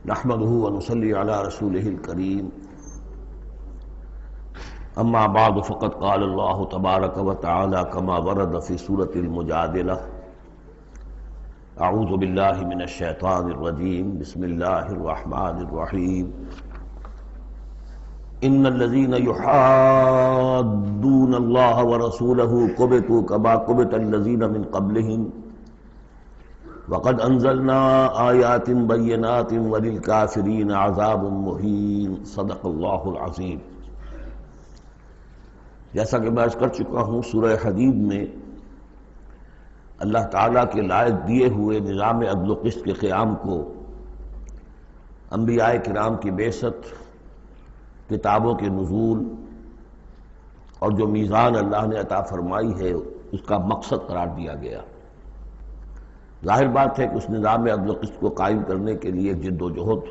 نحمده ونصلي على رسوله الكريم اما بعد فقد قال الله تبارك وتعالى كما ورد في سورة المجادلة اعوذ بالله من الشيطان الرجيم بسم الله الرحمن الرحيم ان الذين يحادون الله ورسوله كبتوا كما كبت الذين من قبلهم وقد انزلنا آیات بینات وللکافرین عذاب مہین صدق اللہ العظیم۔ جیسا کہ میں عرض کر چکا ہوں، سورہ حدید میں اللہ تعالیٰ کے لائق دیے ہوئے نظام عدل و قسط کے قیام کو، انبیاء کرام کی بعثت، کتابوں کے نزول اور جو میزان اللہ نے عطا فرمائی ہے اس کا مقصد قرار دیا گیا۔ ظاہر بات ہے کہ اس نظام عدل و قسط کو قائم کرنے کے لیے ایک جد و جہد،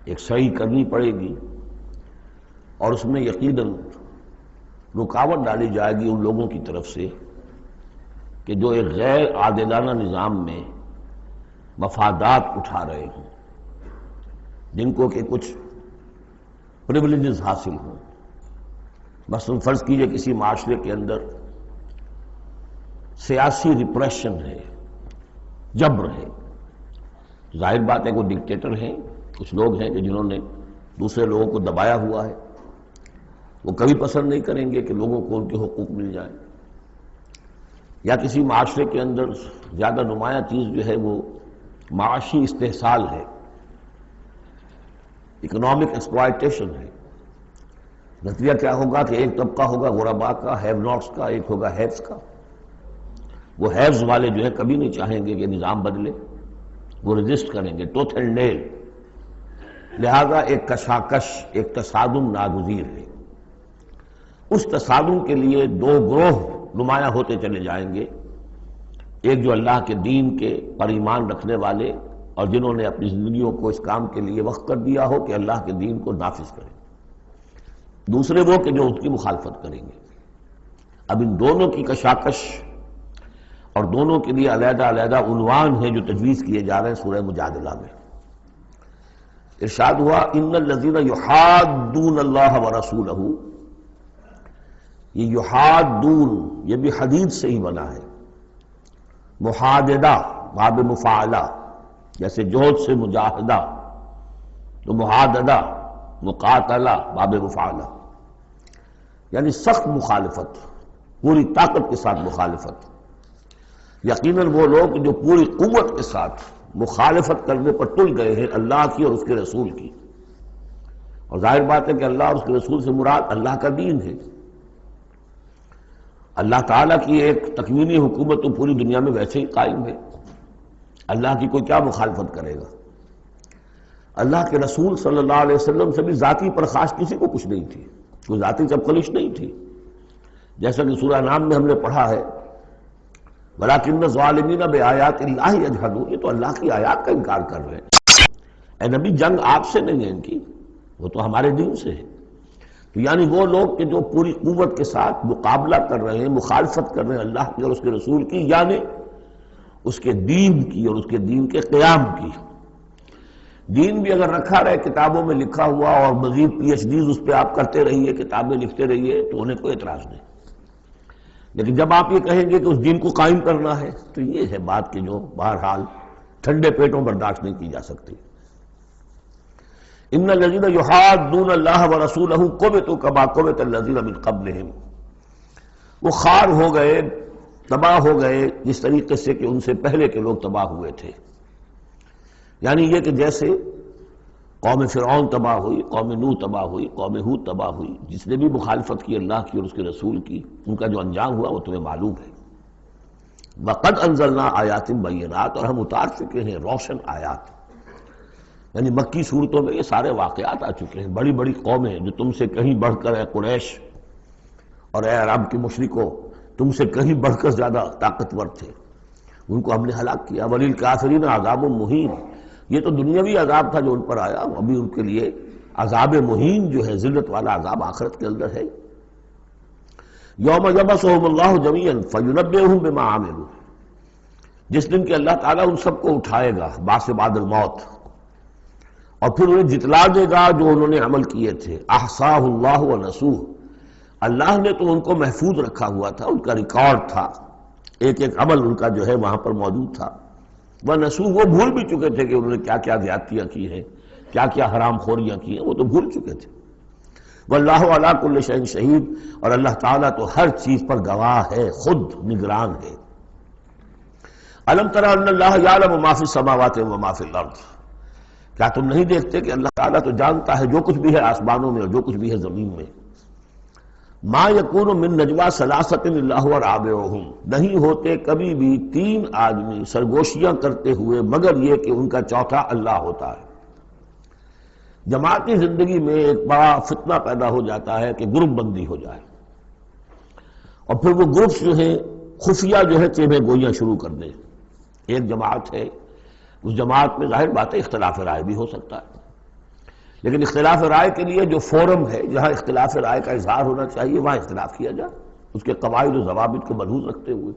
ایک سعی کرنی پڑے گی، اور اس میں یقیناً رکاوٹ ڈالی جائے گی ان لوگوں کی طرف سے کہ جو ایک غیر عادلانہ نظام میں مفادات اٹھا رہے ہوں، جن کو کہ کچھ پریولیجز حاصل ہوں۔ مثلا فرض کیجئے کسی معاشرے کے اندر سیاسی ریپریشن ہے، جبر ہے، ظاہر بات ہے کہ وہ ڈکٹیٹر ہیں، کچھ لوگ ہیں کہ جنہوں نے دوسرے لوگوں کو دبایا ہوا ہے، وہ کبھی پسند نہیں کریں گے کہ لوگوں کو ان کے حقوق مل جائیں۔ یا کسی معاشرے کے اندر زیادہ نمایاں چیز جو ہے وہ معاشی استحصال ہے، اکنامک ایکسپلائٹیشن ہے۔ نتیجہ کیا ہوگا کہ ایک طبقہ ہوگا غرباء کا، ہیو ناٹس کا، ایک ہوگا ہیوز کا۔ وہ ہیوز والے جو ہے کبھی نہیں چاہیں گے کہ نظام بدلے، وہ رجسٹ کریں گے ٹوتھ اینڈ نیل۔ لہذا ایک کشاکش، ایک تصادم ناگزیر ہے۔ اس تصادم کے لیے دو گروہ نمایاں ہوتے چلے جائیں گے، ایک جو اللہ کے دین کے پر ایمان رکھنے والے اور جنہوں نے اپنی زندگیوں کو اس کام کے لیے وقف کر دیا ہو کہ اللہ کے دین کو نافذ کریں، دوسرے وہ کہ جو اس کی مخالفت کریں گے۔ اب ان دونوں کی کشاکش اور دونوں کے لیے علیحدہ علیحدہ عنوان ہیں جو تجویز کیے جا رہے ہیں سورہ مجادلہ میں۔ ارشاد ہوا ان الذین یحادون اللہ ورسولہ، یہ یحادون یہ بھی حدید سے ہی بنا ہے، محاددہ باب مفاعلہ، جیسے جہد سے مجاہدہ تو محاددہ مقاتلہ باب مفاعلہ، یعنی سخت مخالفت، پوری طاقت کے ساتھ مخالفت۔ یقیناً وہ لوگ جو پوری قوت کے ساتھ مخالفت کرنے پر تل گئے ہیں اللہ کی اور اس کے رسول کی، اور ظاہر بات ہے کہ اللہ اور اس کے رسول سے مراد اللہ کا دین ہے۔ اللہ تعالیٰ کی ایک تکوینی حکومت تو پوری دنیا میں ویسے ہی قائم ہے، اللہ کی کوئی کیا مخالفت کرے گا؟ اللہ کے رسول صلی اللہ علیہ وسلم سے بھی ذاتی پرخاش کسی کو کچھ نہیں تھی، کوئی ذاتی چپکلش نہیں تھی، جیسا کہ سورہ نام میں ہم نے پڑھا ہے وَلَٰكِنَّ الظَّالِمِينَ بِآيَاتِ اللَّهِ يَجْحَدُونَ، یہ تو اللہ کی آیات کا انکار کر رہے ہیں۔ اے نبی جنگ آپ سے نہیں ہے ان کی، وہ تو ہمارے دین سے ہے۔ تو یعنی وہ لوگ کہ جو پوری قوت کے ساتھ مقابلہ کر رہے ہیں، مخالفت کر رہے ہیں اللہ کی اور اس کے رسول کی، یعنی اس کے دین کی اور اس کے دین کے قیام کی۔ دین بھی اگر رکھا رہے کتابوں میں لکھا ہوا اور مزید پی ایچ ڈیز اس پہ آپ کرتے رہیے، کتابیں لکھتے رہیے، تو انہیں کوئی اعتراض نہیں۔ لیکن جب آپ یہ کہیں گے کہ اس دین کو قائم کرنا ہے، تو یہ ہے بات کہ جو بہرحال ٹھنڈے پیٹوں برداشت نہیں کی جا سکتی۔ ان الذین یحادون اللہ ورسولہ کبتوا کما کبت الذین من قبلہم، وہ خوار ہو گئے، تباہ ہو گئے جس طریقے سے کہ ان سے پہلے کے لوگ تباہ ہوئے تھے۔ یعنی یہ کہ جیسے قوم فرعون تباہ ہوئی، قوم نوح تباہ ہوئی، قوم ہود تباہ ہوئی، جس نے بھی مخالفت کی اللہ کی اور اس کے رسول کی، ان کا جو انجام ہوا وہ تمہیں معلوم ہے۔ وَقَدْ أَنزَلْنَا آیَاتٍ بَيِّنَاتٍ، اور ہم اتار چکے ہیں روشن آیات، یعنی مکی صورتوں میں یہ سارے واقعات آ چکے ہیں۔ بڑی بڑی قومیں جو تم سے کہیں بڑھ کر، اے قریش اور اے عرب کے مشرکوں، تم سے کہیں بڑھ کر زیادہ طاقتور تھے، ان کو ہم نے ہلاک کیا۔ وَلِلْكَافِرِينَ عَذَابٌ مُّهِينٌ، یہ تو دنیاوی عذاب تھا جو ان پر آیا، ابھی ان کے لیے عذاب مہین جو ہے ذلت والا عذاب آخرت کے اندر ہے۔ یوم یبعثہم اللہ جمیعا فینبئہم بما عملوا، جس دن کہ اللہ تعالیٰ ان سب کو اٹھائے گا بعث بعد الموت، اور پھر انہیں جتلا دے گا جو انہوں نے عمل کیے تھے. احصاہ اللہ ونسوہ، اللہ نے تو ان کو محفوظ رکھا ہوا تھا، ان کا ریکارڈ تھا، ایک ایک عمل ان کا جو ہے وہاں پر موجود تھا. ونسوہ، وہ بھول بھی چکے تھے کہ انہوں نے کیا کیا زیادتیاں کی ہیں، کیا کیا حرام خوریاں کی ہیں، وہ تو بھول چکے تھے. واللہ علی کل شیء شہید، اور اللہ تعالیٰ تو ہر چیز پر گواہ ہے، خود نگران ہے. الم تر ان اللہ یعلم ما فی السماوات و ما فی الارض، کیا تم نہیں دیکھتے کہ اللہ تعالیٰ تو جانتا ہے جو کچھ بھی ہے آسمانوں میں اور جو کچھ بھی ہے زمین میں. ما یکون من نجوا ثلاثۃ الا هو رابعهم، نہیں ہوتے کبھی بھی تین آدمی سرگوشیاں کرتے ہوئے مگر یہ کہ ان کا چوتھا اللہ ہوتا ہے. جماعتی زندگی میں ایک بڑا فتنہ پیدا ہو جاتا ہے کہ گروپ بندی ہو جائے، اور پھر وہ گروپس جو ہیں خفیہ جو ہے چیبے گوئیاں شروع کر دیں. ایک جماعت ہے، اس جماعت میں ظاہر بات ہے اختلاف رائے بھی ہو سکتا ہے، لیکن اختلاف رائے کے لیے جو فورم ہے جہاں اختلاف رائے کا اظہار ہونا چاہیے وہاں اختلاف کیا جائے، اس کے قواعد و ضوابط کو ملحوظ رکھتے ہوئے.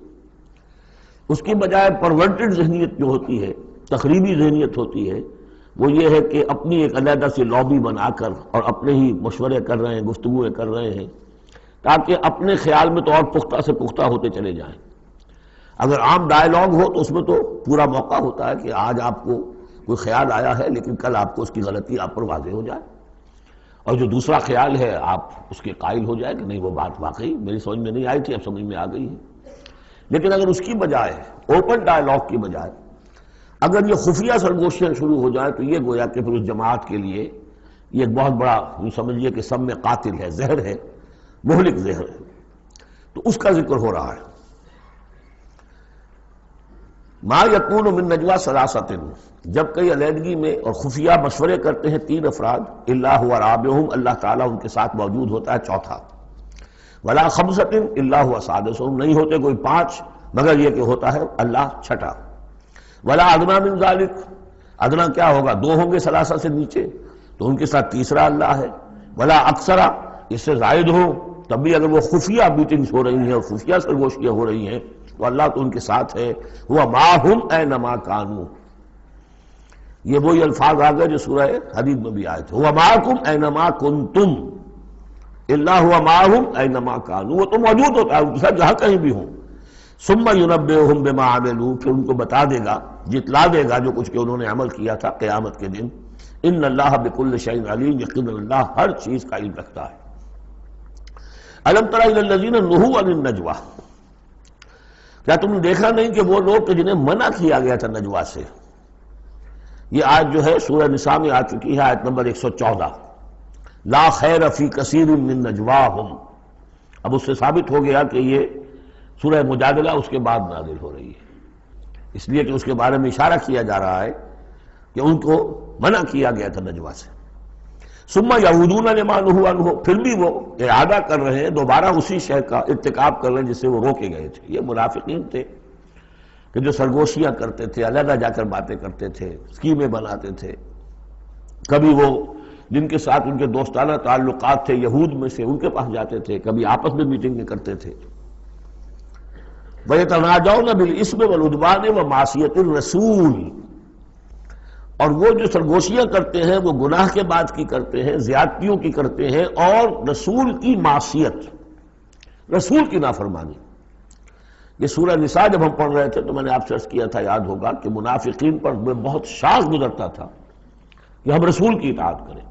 اس کی بجائے پرورٹڈ ذہنیت جو ہوتی ہے، تخریبی ذہنیت ہوتی ہے، وہ یہ ہے کہ اپنی ایک علیحدہ سی لابی بنا کر اور اپنے ہی مشورے کر رہے ہیں، گفتگویں کر رہے ہیں، تاکہ اپنے خیال میں تو اور پختہ سے پختہ ہوتے چلے جائیں. اگر عام ڈائیلاگ ہو تو اس میں تو پورا موقع ہوتا ہے کہ آج آپ کو کوئی خیال آیا ہے لیکن کل آپ کو اس کی غلطی آپ پر واضح ہو جائے، اور جو دوسرا خیال ہے آپ اس کے قائل ہو جائے کہ نہیں وہ بات واقعی میری سمجھ میں نہیں آئی تھی، اب سمجھ میں آ گئی ہے. لیکن اگر اس کی بجائے اوپن ڈائیلاگ کی بجائے اگر یہ خفیہ سرگوشیاں شروع ہو جائیں تو یہ گویا کہ پھر اس جماعت کے لیے یہ ایک بہت بڑا سمجھیے کہ سم میں قاتل ہے، زہر ہے، مہلک زہر ہے. تو اس کا ذکر ہو رہا ہے. ما یکون من نجوا ثلاثۃ، جب کئی علیحدگی میں اور خفیہ مشورے کرتے ہیں تین افراد، الا هو رابعهم، اللہ تعالیٰ ان کے ساتھ موجود ہوتا ہے چوتھا. ولا خمسۃ الا هو سادسهم، نہیں ہوتے کوئی پانچ مگر یہ کہ ہوتا ہے اللہ چھٹا. ولا ادنی من ذلک، ادنا کیا ہوگا، دو ہوں گے ثلاثہ سے نیچے تو ان کے ساتھ تیسرا اللہ ہے. ولا اکثر، اس سے زائد ہو تب بھی اگر وہ خفیہ میٹنگز ہو رہی ہیں اور خفیہ سرگوشیاں ہو رہی ہیں تو اللہ تو ان کے ساتھ ہے. ہوا معہم اینما کانوا، یہ وہی الفاظ آ گئے جو سورہ حدید میں بھی آئے تھے. ہوا معکم اینما کنتم الا ہوا معہم اینما کانوا، وہ تو موجود ہوتا ہے ان کے ساتھ جہاں کہیں بھی ہوں. ثم ینبئہم بما عملوا، پھر ان کو بتا دے گا، جتلا دے گا جو کچھ کہ انہوں نے عمل کیا تھا قیامت کے دن. ان اللہ بکل شیء علیم، یقینا اللہ ہر چیز کا علم رکھتا ہے. الم تر الی الذین نہوا عن النجوی، کیا تم نے دیکھا نہیں کہ وہ لوگ کہ جنہیں منع کیا گیا تھا نجوا سے. یہ آیت جو ہے سورہ نساء میں آ چکی ہے، آیت نمبر 114. لا خیر فی کثیر من نجواہم، اب اس سے ثابت ہو گیا کہ یہ سورہ مجادلہ اس کے بعد نازل ہو رہی ہے، اس لیے کہ اس کے بارے میں اشارہ کیا جا رہا ہے کہ ان کو منع کیا گیا تھا نجوا سے. ثم یعودون لما نہوا عنہ، پھر بھی وہ اعادہ کر رہے ہیں، دوبارہ اسی شے کا ارتکاب کر رہے ہیں جس سے وہ روکے گئے تھے. یہ منافقین تھے کہ جو سرگوشیاں کرتے تھے، علیحدہ جا کر باتیں کرتے تھے، اسکیمیں بناتے تھے. کبھی وہ جن کے ساتھ ان کے دوستانہ تعلقات تھے یہود میں سے ان کے پاس جاتے تھے، کبھی آپس میں میٹنگیں کرتے تھے. وَيَتَنَاجَوْنَ بِالْإِثْمِ وَالْعُدْوَانِ وَمَعْصِيَتِ الرَّسُولِ، اور وہ جو سرگوشیاں کرتے ہیں وہ گناہ کے بعد کی کرتے ہیں، زیادتیوں کی کرتے ہیں، اور رسول کی معصیت، رسول کی نافرمانی. یہ سورہ نساء جب ہم پڑھ رہے تھے تو میں نے آپ سے عرض کیا تھا، یاد ہوگا کہ منافقین پر بہت شاذ گزرتا تھا کہ ہم رسول کی اطاعت کریں،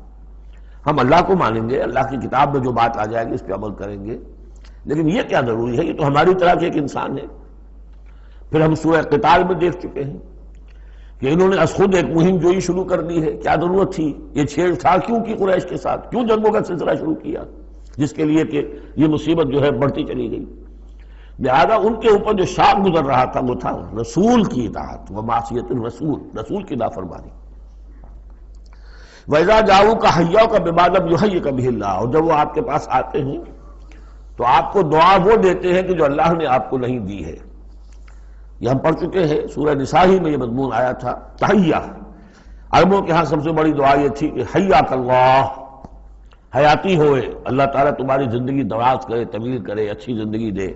ہم اللہ کو مانیں گے، اللہ کی کتاب میں جو بات آ جائے گی اس پہ عمل کریں گے، لیکن یہ کیا ضروری ہے، یہ تو ہماری طرح کے ایک انسان ہے. پھر ہم سورہ قتال میں دیکھ چکے ہیں کہ انہوں نے از خود ایک مہم جوئی شروع کر دی ہے. کیا ضرورت تھی، یہ چھیڑ چھاڑ کیوں کی قریش کے ساتھ، کیوں جنگوں کا سلسلہ شروع کیا جس کے لیے کہ یہ مصیبت جو ہے بڑھتی چلی گئی. لہذا ان کے اوپر جو شاق گزر رہا تھا وہ تھا رسول کی اطاعت و معصیت الرسول، رسول کی نافرمانی. وَإِذَا جَاءُوكَ حَيَّوْكَ بِمَا لَمْ يُحَيِّكَ بِهِ اللَّهُ، اور جب وہ آپ کے پاس آتے ہیں تو آپ کو دعا وہ دیتے ہیں کہ جو اللہ نے آپ کو نہیں دی ہے. یہ ہم پڑھ چکے ہیں، سورہ نساء ہی میں یہ مضمون آیا تھا. تحیہ، عربوں کے ہاں سب سے بڑی دعا یہ تھی کہ حیاک اللہ، حیاتی ہوئے، اللہ تعالیٰ تمہاری زندگی دراز کرے، طویل کرے، اچھی زندگی دے.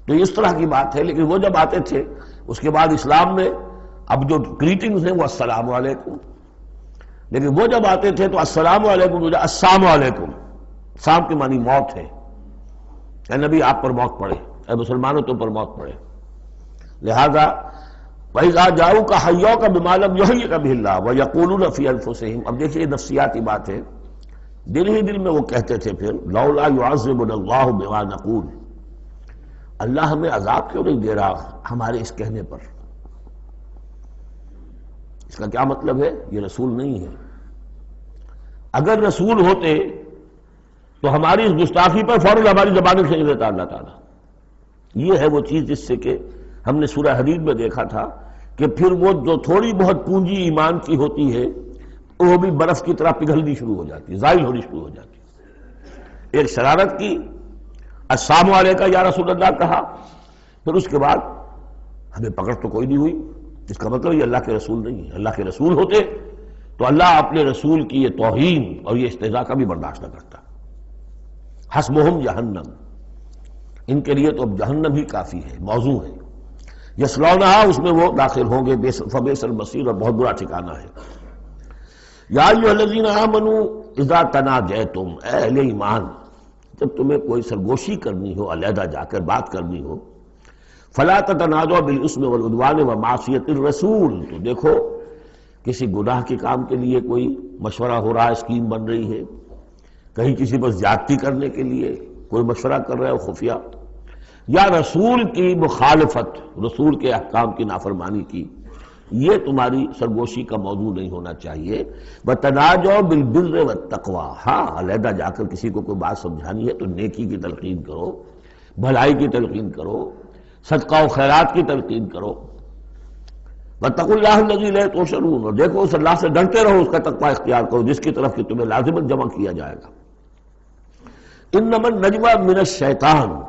تو اس طرح کی بات ہے. لیکن وہ جب آتے تھے اس کے بعد اسلام میں اب جو گریٹنگز ہیں وہ السلام علیکم، لیکن وہ جب آتے تھے تو السلام علیکم، السلام علیکم، سام کے معنی موت ہے، اے نبی آپ پر موت پڑے، اے مسلمانوں تم پر موت پڑے۔ لہذا وَإِذَا جَاءُوكَ حَيَّوْكَ بِمَا لَمْ يُحْيِكَ بِهِ اللَّهُ وَيَقُولُونَ فِي أَنفُسِهِمْ۔ اب دیکھیے نفسیاتی بات ہے، دل ہی دل میں وہ کہتے تھے پھر لولا يعذبنا الله بما نقول، اللہ ہمیں عذاب کیوں نہیں دے رہا ہمارے اس کہنے پر۔ اس کا کیا مطلب ہے؟ یہ رسول نہیں ہے۔ اگر رسول ہوتے تو ہماری اس گستاخی پر فوراً ہماری زبانیں کھینچ لیتا اللہ تعالیٰ۔ یہ ہے وہ چیز جس سے کہ ہم نے سورہ حدید میں دیکھا تھا کہ پھر وہ جو تھوڑی بہت پونجی ایمان کی ہوتی ہے وہ بھی برف کی طرح پگھلنی شروع ہو جاتی، زائل ہونی شروع ہو جاتی۔ ایک شرارت کی، السلام علیکم یا رسول اللہ کہا، پھر اس کے بعد ہمیں پکڑ تو کوئی نہیں ہوئی۔ اس کا مطلب یہ اللہ کے رسول نہیں ہے۔ اللہ کے رسول ہوتے تو اللہ اپنے رسول کی یہ توہین اور یہ استہزاء کا بھی برداشت نہ کرتا۔ حسبہم جہنم، ان کے لیے تو اب جہنم ہی کافی ہے، موضوع ہے۔ یصلونہا، اس میں وہ داخل ہوں گے، فبئس المصیر، اور بہت برا ٹھکانہ ہے۔ یا ایھا الذین آمنوا اذا تناجیتم، اے اہل ایمان جب تمہیں کوئی سرگوشی کرنی ہو، علیحدہ جا کر بات کرنی ہو، فلا تتناجوا بالاسم والعدوان ومعصیۃ الرسول، تو دیکھو کسی گناہ کے کام کے لیے کوئی مشورہ ہو رہا ہے، اسکیم بن رہی ہے، کہیں کسی پر زیادتی کرنے کے لیے کوئی مشورہ کر رہا ہے خفیہ، یا رسول کی مخالفت، رسول کے احکام کی نافرمانی کی، یہ تمہاری سرگوشی کا موضوع نہیں ہونا چاہیے۔ وَتَنَاجَوْا بِالْبِرِّ وَالتَّقْوَىٰ، ہاں علیحدہ جا کر کسی کو کوئی بات سمجھانی ہے تو نیکی کی تلقین کرو، بھلائی کی تلقین کرو، صدقہ و خیرات کی تلقین کرو۔ وَاتَّقُوا اللَّهَ الَّذِي إِلَيْهِ تُحْشَرُونَ، اور دیکھو اس اللہ سے ڈرتے رہو، اس کا تقوی اختیار کرو جس کی طرف کہ تمہیں لازماً جمع کیا جائے گا۔ انما النجوى من الشیطان،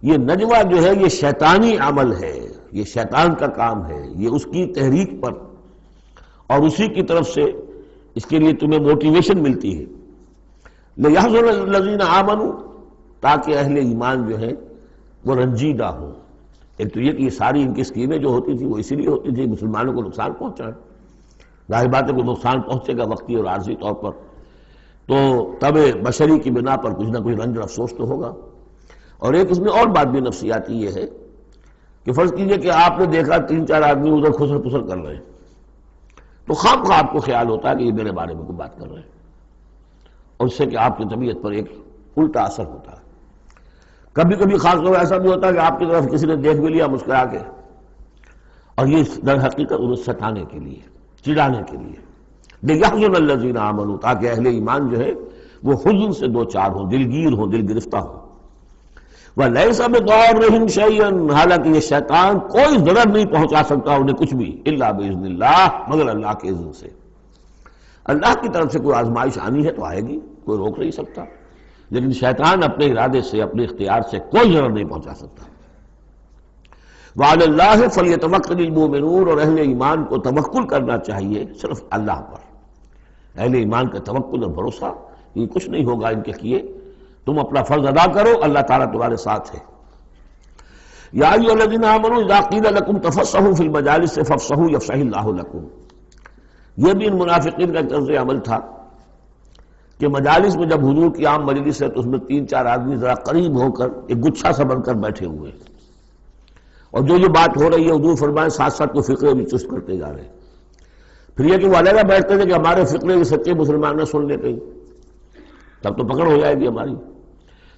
یہ نجوہ جو ہے یہ شیطانی عمل ہے، یہ شیطان کا کام ہے، یہ اس کی تحریک پر اور اسی کی طرف سے اس کے لیے تمہیں موٹیویشن ملتی ہے۔ لِيَحْزُنَ الَّذِينَ آمَنُوا، تاکہ اہل ایمان جو ہیں وہ رنجیدہ ہوں۔ ایک تو یہ کہ یہ ساری ان کی اسکیمیں جو ہوتی تھی وہ اسی لیے ہوتی تھی مسلمانوں کو نقصان پہنچائیں، ظاہر بات ہے کہ نقصان پہنچے گا وقتی اور عارضی طور پر، تو طبع بشری کی بنا پر کچھ نہ کچھ رنج اور افسوس تو ہوگا۔ اور ایک اس میں اور بات بھی نفسیاتی یہ ہے کہ فرض کیجئے کہ آپ نے دیکھا 3-4 آدمی ادھر خسر پسر کر رہے ہیں، تو خام خواہ آپ کو خیال ہوتا ہے کہ یہ میرے بارے میں کوئی بات کر رہے ہیں، اور اس سے کہ آپ کی طبیعت پر ایک الٹا اثر ہوتا ہے۔ کبھی کبھی خاص طور پر ایسا بھی ہوتا ہے کہ آپ کی طرف کسی نے دیکھ بھی لیا مسکرا کے، اور یہ در حقیقت انہیں ستانے کے لیے، چڑھانے کے لیے۔ لِيَحْزُنَ الَّذِينَ آمَنُوا، تاکہ اہل ایمان جو ہے وہ حزن سے دوچار ہوں، دلگیر ہوں، دل گرفتہ ہوں۔ وَلَيْسَ بِضَارِّهِمْ شَيْئًا، حالانکہ یہ شیطان کوئی ضرر نہیں پہنچا سکتا انہیں کچھ بھی، إِلَّا بِإِذْنِ اللَّهِ، مگر اللہ کے اذن سے۔ اللہ کی طرف سے کوئی آزمائش آنی ہے تو آئے گی، کوئی روک نہیں سکتا، لیکن شیطان اپنے ارادے سے، اپنے اختیار سے کوئی ضرر نہیں پہنچا سکتا۔ وَعَلَى اللَّهِ فَلْيَتَوَكَّلِ الْمُؤْمِنُونَ، اور اہل ایمان کو توکل کرنا چاہیے صرف اللہ پر۔ اہل ایمان کا توکل اور بھروسہ، یہ کچھ نہیں ہوگا ان کے کیے، تم اپنا فرض ادا کرو، اللہ تعالیٰ تمہارے ساتھ ہے۔ یا ایھا الذین آمنوا اذا قیل لکم تفصحوا فی المجالس فافصحوا یفصح اللہ لکم، یہ بھی ان منافقین کا طرز عمل تھا کہ مجالس میں جب حضور کی عام مجلس ہے تو اس میں 3-4 آدمی ذرا قریب ہو کر ایک گچھا سا بن کر بیٹھے ہوئے ہیں، اور جو بات ہو رہی ہے حضور فرمائے ساتھ ساتھ کو فقرے بھی چست کرتے جا رہے ہیں۔ پھر یہ کہ وہ علیحدہ بیٹھتے تھے کہ ہمارے فقرے کے سچے مسلمان نہ سن لے کہیں، تب تو پکڑ ہو جائے گی ہماری۔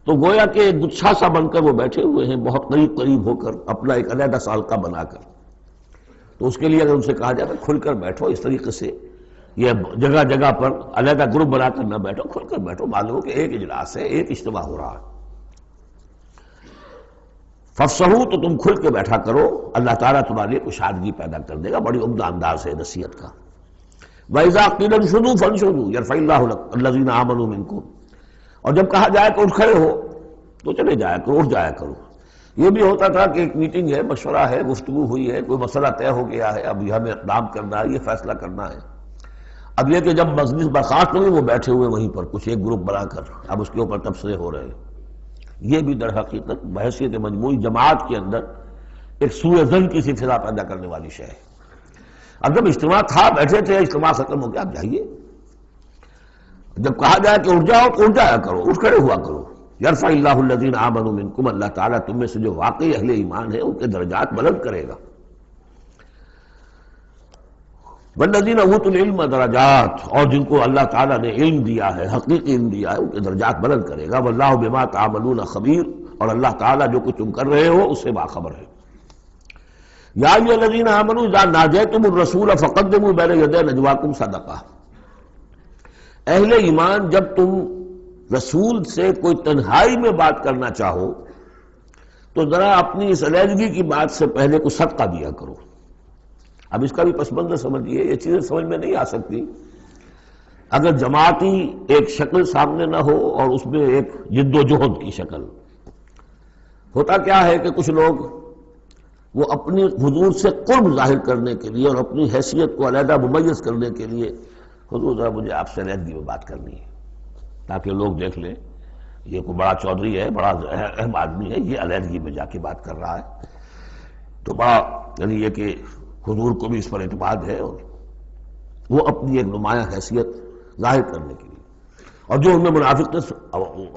تو گویا کہ ایک گچھا سا بن کر وہ بیٹھے ہوئے ہیں، بہت قریب قریب ہو کر، اپنا ایک علیحدہ سالکہ بنا کر۔ تو اس کے لیے اگر ان سے کہا جائے کھل کر بیٹھو، اس طریقے سے یہ جگہ جگہ پر علیحدہ گروپ بنا کر نہ بیٹھو، کھل کر بیٹھو، معلوم ہو کہ ایک اجلاس ہے، ایک اجتماع ہو رہا ہے۔ فافصحوا، تو تم کھل کے بیٹھا کرو، اللہ تعالیٰ تمہارے لیے کشادگی پیدا کر دے گا۔ بڑی عمدہ انداز ہے نصیحت کا۔ وَإِذَا قِيلَ انشُزُوا فَانشُزُوا يَرْفَعِ اللَّهُ الَّذِينَ آمَنُوا مِنكُمْ، اور جب کہا جائے کہ اٹھ کھڑے ہو تو چلے جایا کرو، اٹھ جایا کرو۔ یہ بھی ہوتا تھا کہ ایک میٹنگ ہے، مشورہ ہے، گفتگو ہوئی ہے، کوئی مسئلہ طے ہو گیا ہے، اب یہ ہمیں اقدام کرنا ہے، یہ فیصلہ کرنا ہے۔ اب یہ کہ جب مجلس برخاست ہوئی وہ بیٹھے ہوئے وہیں پر کچھ ایک گروپ بنا کر اب اس کے اوپر تبصرے ہو رہے ہیں، یہ بھی در حقیقت بحیثیت مجموعی جماعت کے اندر ایک سوء ظن کی سی فضا پیدا کرنے والی شے ہے۔ اب جب اجتماع تھا، بیٹھے تھے، اجتماع ختم ہو گیا، اب جائیے. جب کہا جائے کہ اٹھ جاؤ تو اٹھ جایا کرو، اٹھ کھڑے ہوا کرو. یرفع اللہ الذین آمنوا منکم، اللہ تعالیٰ تم میں سے جو واقعی اہل ایمان ہے ان کے درجات بلند کرے گا. والذین اوتوا العلم درجات، اور جن کو اللہ تعالیٰ نے علم دیا ہے، حقیقی علم دیا ہے، ان کے درجات بلند کرے گا. واللہ بما تعملون خبیر، اور اللہ تعالیٰ جو کچھ تم کر رہے ہو اس سے باخبر ہے. یا ایھا الذین آمنوا اذا ناجیتم الرسول فقدموا بین یدی نجواکم صدقہ. اہل ایمان جب تم رسول سے کوئی تنہائی میں بات کرنا چاہو تو ذرا اپنی اس علیحدگی کی بات سے پہلے کو صدقہ دیا کرو. اب اس کا بھی پس منظر سمجھیے، یہ چیزیں سمجھ میں نہیں آ سکتی اگر جماعتی ایک شکل سامنے نہ ہو اور اس میں ایک جد و جہد کی شکل. ہوتا کیا ہے کہ کچھ لوگ وہ اپنی حضور سے قرب ظاہر کرنے کے لیے اور اپنی حیثیت کو علیحدہ ممیز کرنے کے لیے، حضور ذرا مجھے آپ سے علیحدگی میں بات کرنی ہے تاکہ لوگ دیکھ لیں یہ کوئی بڑا چودھری ہے، بڑا اہم آدمی ہے، یہ علیحدگی میں جا کے بات کر رہا ہے. تو بڑا یعنی یہ کہ حضور کو بھی اس پر اعتماد ہے، اور وہ اپنی ایک نمایاں حیثیت ظاہر کرنے کے لیے. اور جو ان میں منافق تھے،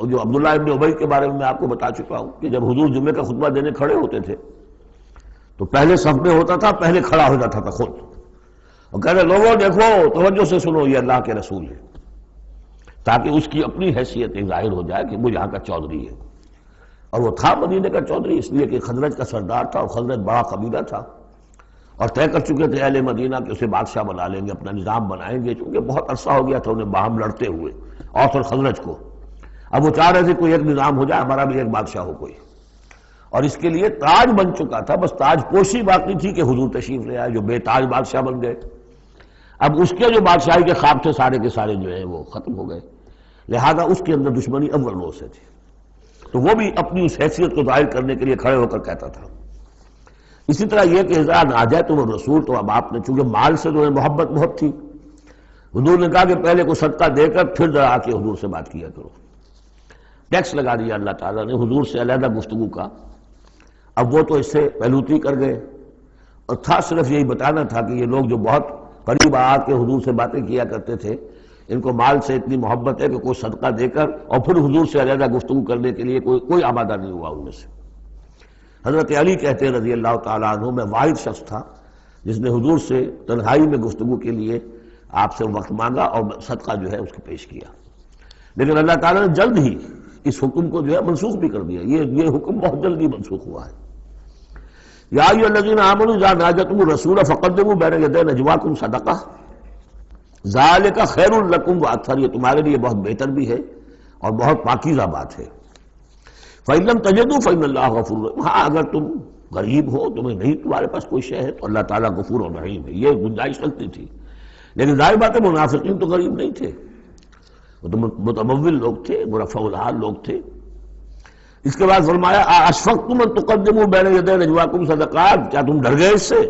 جو عبداللہ ابن ابی کے بارے میں آپ کو بتا چکا ہوں کہ جب حضور جمعے کا خطبہ دینے کھڑے ہوتے تھے تو پہلے صف میں ہوتا تھا، پہلے کھڑا ہو جاتا تھا خود، اور کہہ رہے لوگوں دیکھو توجہ سے سنو، یہ اللہ کے رسول ہے، تاکہ اس کی اپنی حیثیت ایک ظاہر ہو جائے کہ وہ یہاں کا چودھری ہے. اور وہ تھا مدینے کا چودھری، اس لیے کہ خزرج کا سردار تھا، اور خزرج بڑا قبیلہ تھا، اور طے کر چکے تھے اہل مدینہ کہ اسے بادشاہ بنا لیں گے، اپنا نظام بنائیں گے، چونکہ بہت عرصہ ہو گیا تھا انہیں باہم لڑتے ہوئے اوس اور خزرج کو. اب وہ چاہ رہے تھے کوئی ایک نظام ہو جائے، ہمارا بھی ایک بادشاہ ہو کوئی. اور اس کے لیے تاج بن چکا تھا، بس تاج پوشی باقی تھی کہ حضور تشریف لے آئے جو بے تاج بادشاہ بن گئے. اب اس کے جو بادشاہی کے خواب تھے سارے کے سارے جو ہیں وہ ختم ہو گئے، لہذا اس کے اندر دشمنی اول روز سے تھی. تو وہ بھی اپنی اس حیثیت کو ظاہر کرنے کے لیے کھڑے ہو کر کہتا تھا. اسی طرح یہ کہ اذا ناجیتم الرسول، تو اب آپ نے چونکہ مال سے جو ہے محبت بہت تھی، حضور نے کہا کہ پہلے کو صدقہ دے کر پھر ذرا آ کے حضور سے بات کیا کرو. ٹیکس لگا دیا اللہ تعالیٰ نے حضور سے علیحدہ گفتگو کا. اب وہ تو اس سے پہلوتی کر گئے، اور تھا صرف یہی بتانا تھا کہ یہ لوگ جو بہت قریب آ کے حضور سے باتیں کیا کرتے تھے، ان کو مال سے اتنی محبت ہے کہ کوئی صدقہ دے کر اور پھر حضور سے علیحدہ گفتگو کرنے کے لیے کوئی آمادہ نہیں ہوا ان میں سے. حضرت علی کہتے ہیں رضی اللہ تعالیٰ عنہ، میں واحد شخص تھا جس نے حضور سے تنہائی میں گفتگو کے لیے آپ سے وقت مانگا اور صدقہ جو ہے اس کو پیش کیا. لیکن اللہ تعالیٰ نے جلد ہی اس حکم کو جو ہے منسوخ بھی کر دیا. یہ حکم بہت جلدی منسوخ ہوا ہے. یا ایھا الذین آمنوا اذا ناجیتم الرسول فقدموا بین یدی نجواکم صدقہ ذالک خیر لکم واطہر، یہ تمہارے لیے بہت بہتر بھی ہے اور بہت پاکیزہ بات ہے. فإن لم تجدوا فإن اللہ غفور رحیم، ہاں اگر تم غریب ہو، تمہیں نہیں تمہارے پاس کوئی شے ہے تو اللہ تعالیٰ غفور و رحیم ہے. یہ گنجائش رکھتی تھی. لیکن ظاہر بات ہے منافقین تو غریب نہیں تھے، وہ تو متمول لوگ تھے، مرفع الحال لوگ تھے. اس کے بعد فرمایا اشفقتم ان تقدموا بین یدی نجواکم صدقات، کیا تم ڈر گئے اس سے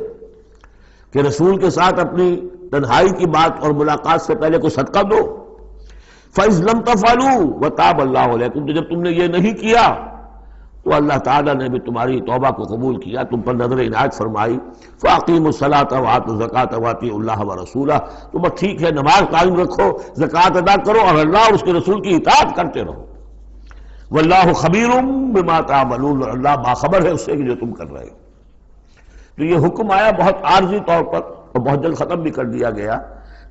کہ رسول کے ساتھ اپنی تنہائی کی بات اور ملاقات سے پہلے کوئی صدقہ دو. فَإِذْ لَمْ تَفْعَلُوا وَتَابَ اللَّهُ عَلَيْكُمْ، تو جب تم نے یہ نہیں کیا تو اللہ تعالیٰ نے بھی تمہاری توبہ کو قبول کیا، تم پر نظر عنایت فرمائی. فَأَقِیمُوا الصَّلَاةَ وَآتُوا الزَّکَاةَ وَأَطِیعُوا اللَّهَ وَرَسُولَهُ، تو بس ٹھیک ہے نماز قائم رکھو، زکوٰۃ ادا کرو اور اللہ اور اس کے رسول کی اطاعت کرتے رہو. وَاللَّهُ خَبِیرٌ بِمَا تَعْمَلُونَ، اللہ باخبر ہے اس سے کہ جو تم کر رہے ہو. تو یہ حکم آیا بہت عارضی طور پر اور بہت جلد ختم بھی کر دیا گیا.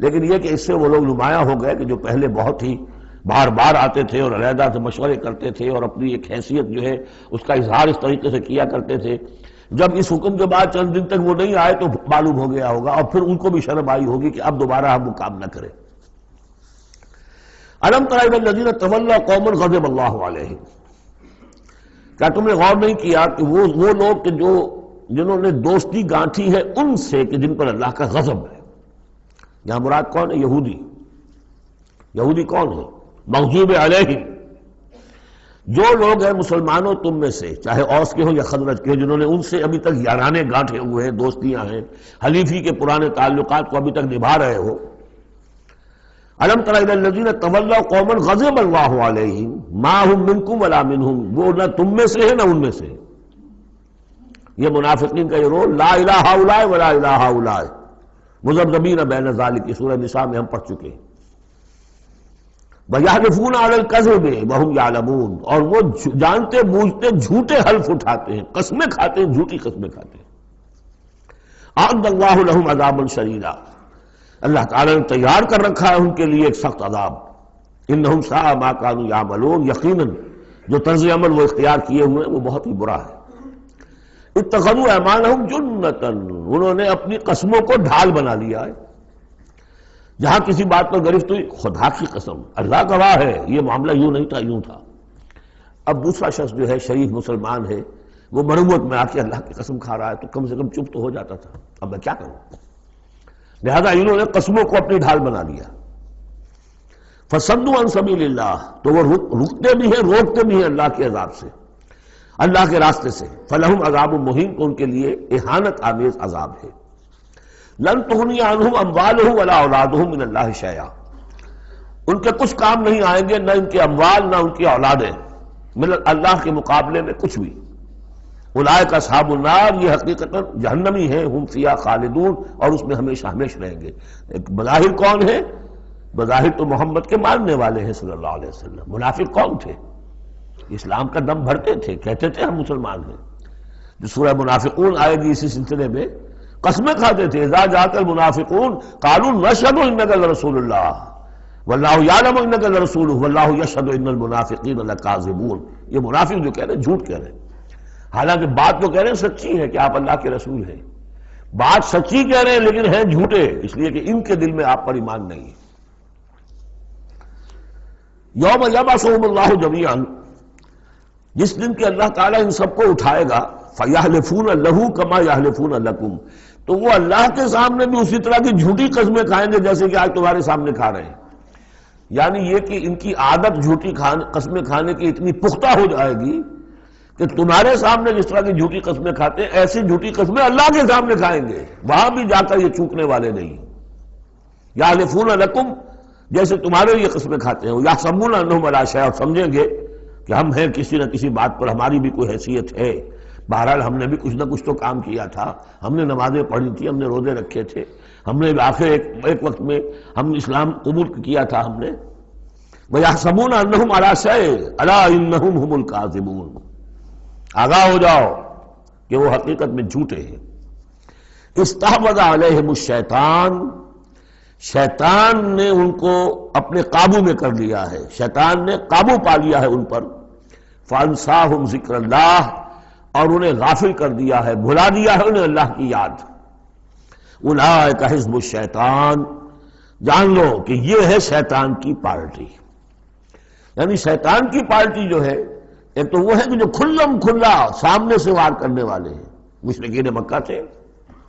لیکن یہ کہ اس سے وہ لوگ نمایاں ہو گئے کہ جو پہلے بہت ہی بار بار آتے تھے اور علیحدہ سے مشورے کرتے تھے اور اپنی ایک حیثیت جو ہے اس کا اظہار اس طریقے سے کیا کرتے تھے، جب اس حکم کے بعد چند دن تک وہ نہیں آئے تو معلوم ہو گیا ہوگا اور پھر ان کو بھی شرم آئی ہوگی کہ اب دوبارہ ہم وہ کام نہ کریں. الم تر الی الذین تولوا قوما غضب اللہ علیہم، کیا تم نے غور نہیں کیا کہ وہ لوگ کہ جنہوں نے دوستی گانٹھی ہے ان سے کہ جن پر اللہ کا غضب ہے. یہاں مراد کون ہے؟ یہودی کون ہے؟ مغضوب علیہم، جو لوگ ہیں مسلمانوں تم میں سے، چاہے اوس کے ہوں یا خزرج کے ہوں، جنہوں نے ان سے ابھی تک یارانے گانٹھے ہوئے ہیں، دوستیاں ہیں، حلیفی کے پرانے تعلقات کو ابھی تک نبھا رہے ہو. الم تر الی الذین تولوا قوما غضب اللہ علیہم ما هم منکم ولا منہم، وہ نہ تم میں سے ہے نہ ان میں سے. یہ منافقین کا یہ رول، لا الہ ہؤلاء ولا الہ ہؤلاء، مذبذبین بین ذالک، کی سورہ نساء میں ہم پڑھ چکے ہیں۔ وَيَحْلِفُونَ عَلَى الْكَذِبِ وَهُمْ يَعْلَمُونَ، اور وہ جانتے بوجھتے جھوٹے حلف اٹھاتے ہیں، قسمیں کھاتے ہیں، جھوٹی قسمیں کھاتے ہیں۔ أَعَدَّ اللَّهُ لَهُمْ عَذَابًا شَدِيدًا، اللہ تعالیٰ نے تیار کر رکھا ہے ان کے لیے ایک سخت عذاب۔ إِنَّهُمْ سَاءَ مَا كَانُوا يَعْمَلُونَ، یقیناً جو طرز عمل وہ اختیار کیے ہوئے ہیں وہ بہت ہی برا ہے۔ اتخذوا أيمانهم جنة، انہوں نے اپنی قسموں کو ڈھال بنا لیا ہے۔ جہاں کسی بات پر گرفت ہوئی، خدا کی قسم، اللہ گواہ ہے یہ معاملہ یوں نہیں تھا، یوں تھا۔ اب دوسرا شخص جو ہے شریف مسلمان ہے، وہ مروت میں آ کے اللہ کی قسم کھا رہا ہے تو کم سے کم چپ تو ہو جاتا تھا، اب میں کیا کروں؟ لہذا انہوں نے قسموں کو اپنی ڈھال بنا لیا۔ فصدوا عن سبیل اللہ، تو وہ رکتے بھی ہیں، روکتے بھی ہیں اللہ کے عذاب سے، اللہ کے راستے سے۔ فلہم عذاب مہین، تو ان کے لیے اہانت آمیز عذاب ہے۔ لن تغنی عنہم اموالہم ولا اولادہم من اللہ شیئا، ان کے کچھ کام نہیں آئیں گے، نہ ان کے اموال نہ ان کی اولادیں، من اللہ کے مقابلے میں کچھ بھی۔ اولئک اصحاب النار، یہ حقیقتاً جہنمی ہیں، ہم فیہا خالدون، اور اس میں ہمیشہ ہمیشہ رہیں گے۔ ایک بظاہر کون ہے؟ بظاہر تو محمد کے ماننے والے ہیں صلی اللہ علیہ وسلم۔ منافق کون تھے؟ اسلام کا دم بھرتے تھے، کہتے تھے ہم مسلمان ہیں۔ جو سورہ منافقون آئے گی اسی سلسلے میں، قسمیں کھاتے تھے، اذا جاءک المنافقون قالوا نشهد انک لرسول اللہ واللہ یعلم انک لرسولہ واللہ یشہد ان المنافقین لکاذبون۔ یہ منافق جو کہہ رہے ہیں جھوٹ کہہ رہے ہیں، حالانکہ بات تو کہہ رہے ہیں سچی ہے کہ آپ اللہ کے رسول ہیں، بات سچی کہہ رہے ہیں لیکن ہیں جھوٹے، اس لیے کہ ان کے دل میں آپ پر ایمان نہیں ہے۔ یوم یبعثہم اللہ جمیعا، جس دن کہ اللہ تعالیٰ ان سب کو اٹھائے گا، فَيَحْلِفُونَ لَهُ كَمَا يَحْلِفُونَ لَكُمْ، تو وہ اللہ کے سامنے بھی اسی طرح کی جھوٹی قسمیں کھائیں گے جیسے کہ آج تمہارے سامنے کھا رہے ہیں۔ یعنی یہ کہ ان کی عادت جھوٹی قسمیں کھانے کی اتنی پختہ ہو جائے گی کہ تمہارے سامنے جس طرح کی جھوٹی قسمیں کھاتے ہیں، ایسی جھوٹی قسمیں اللہ کے سامنے کھائیں گے، وہاں بھی جا کر یہ چوکنے والے نہیں۔ یحلفون لکم، جیسے تمہارے یہ قسمیں کھاتے ہیں، یحسبون انہم علی شیء، اور سمجھیں گے کہ ہم ہیں کسی نہ کسی بات پر، ہماری بھی کوئی حیثیت ہے، بہرحال ہم نے بھی کچھ نہ کچھ تو کام کیا تھا، ہم نے نمازیں پڑھی تھی، ہم نے روزے رکھے تھے، ہم نے آخر ایک وقت میں ہم اسلام قبول کیا تھا ہم نے۔ وَيَحْسَبُونَ أَنَّهُمْ عَلَىٰ شَيْءٍ أَلَا إِنَّهُمْ هُمُ الْكَاذِبُونَ، آگاہ ہو جاؤ کہ وہ حقیقت میں جھوٹے ہیں۔ استحوذ علیہم الشیطان، شیطان نے ان کو اپنے قابو میں کر لیا ہے، شیطان نے قابو پا لیا ہے ان پر۔ فانساہم ذکر اللہ، اور انہیں غافل کر دیا ہے، بھلا دیا ہے انہیں اللہ کی یاد۔ اولئک حزب الشیطان، جان لو کہ یہ ہے شیطان کی پارٹی۔ یعنی شیطان کی پارٹی جو ہے، ایک تو وہ ہے کہ جو کھلم کھلا سامنے سے وار کرنے والے ہیں، مشرکین مکہ تھے،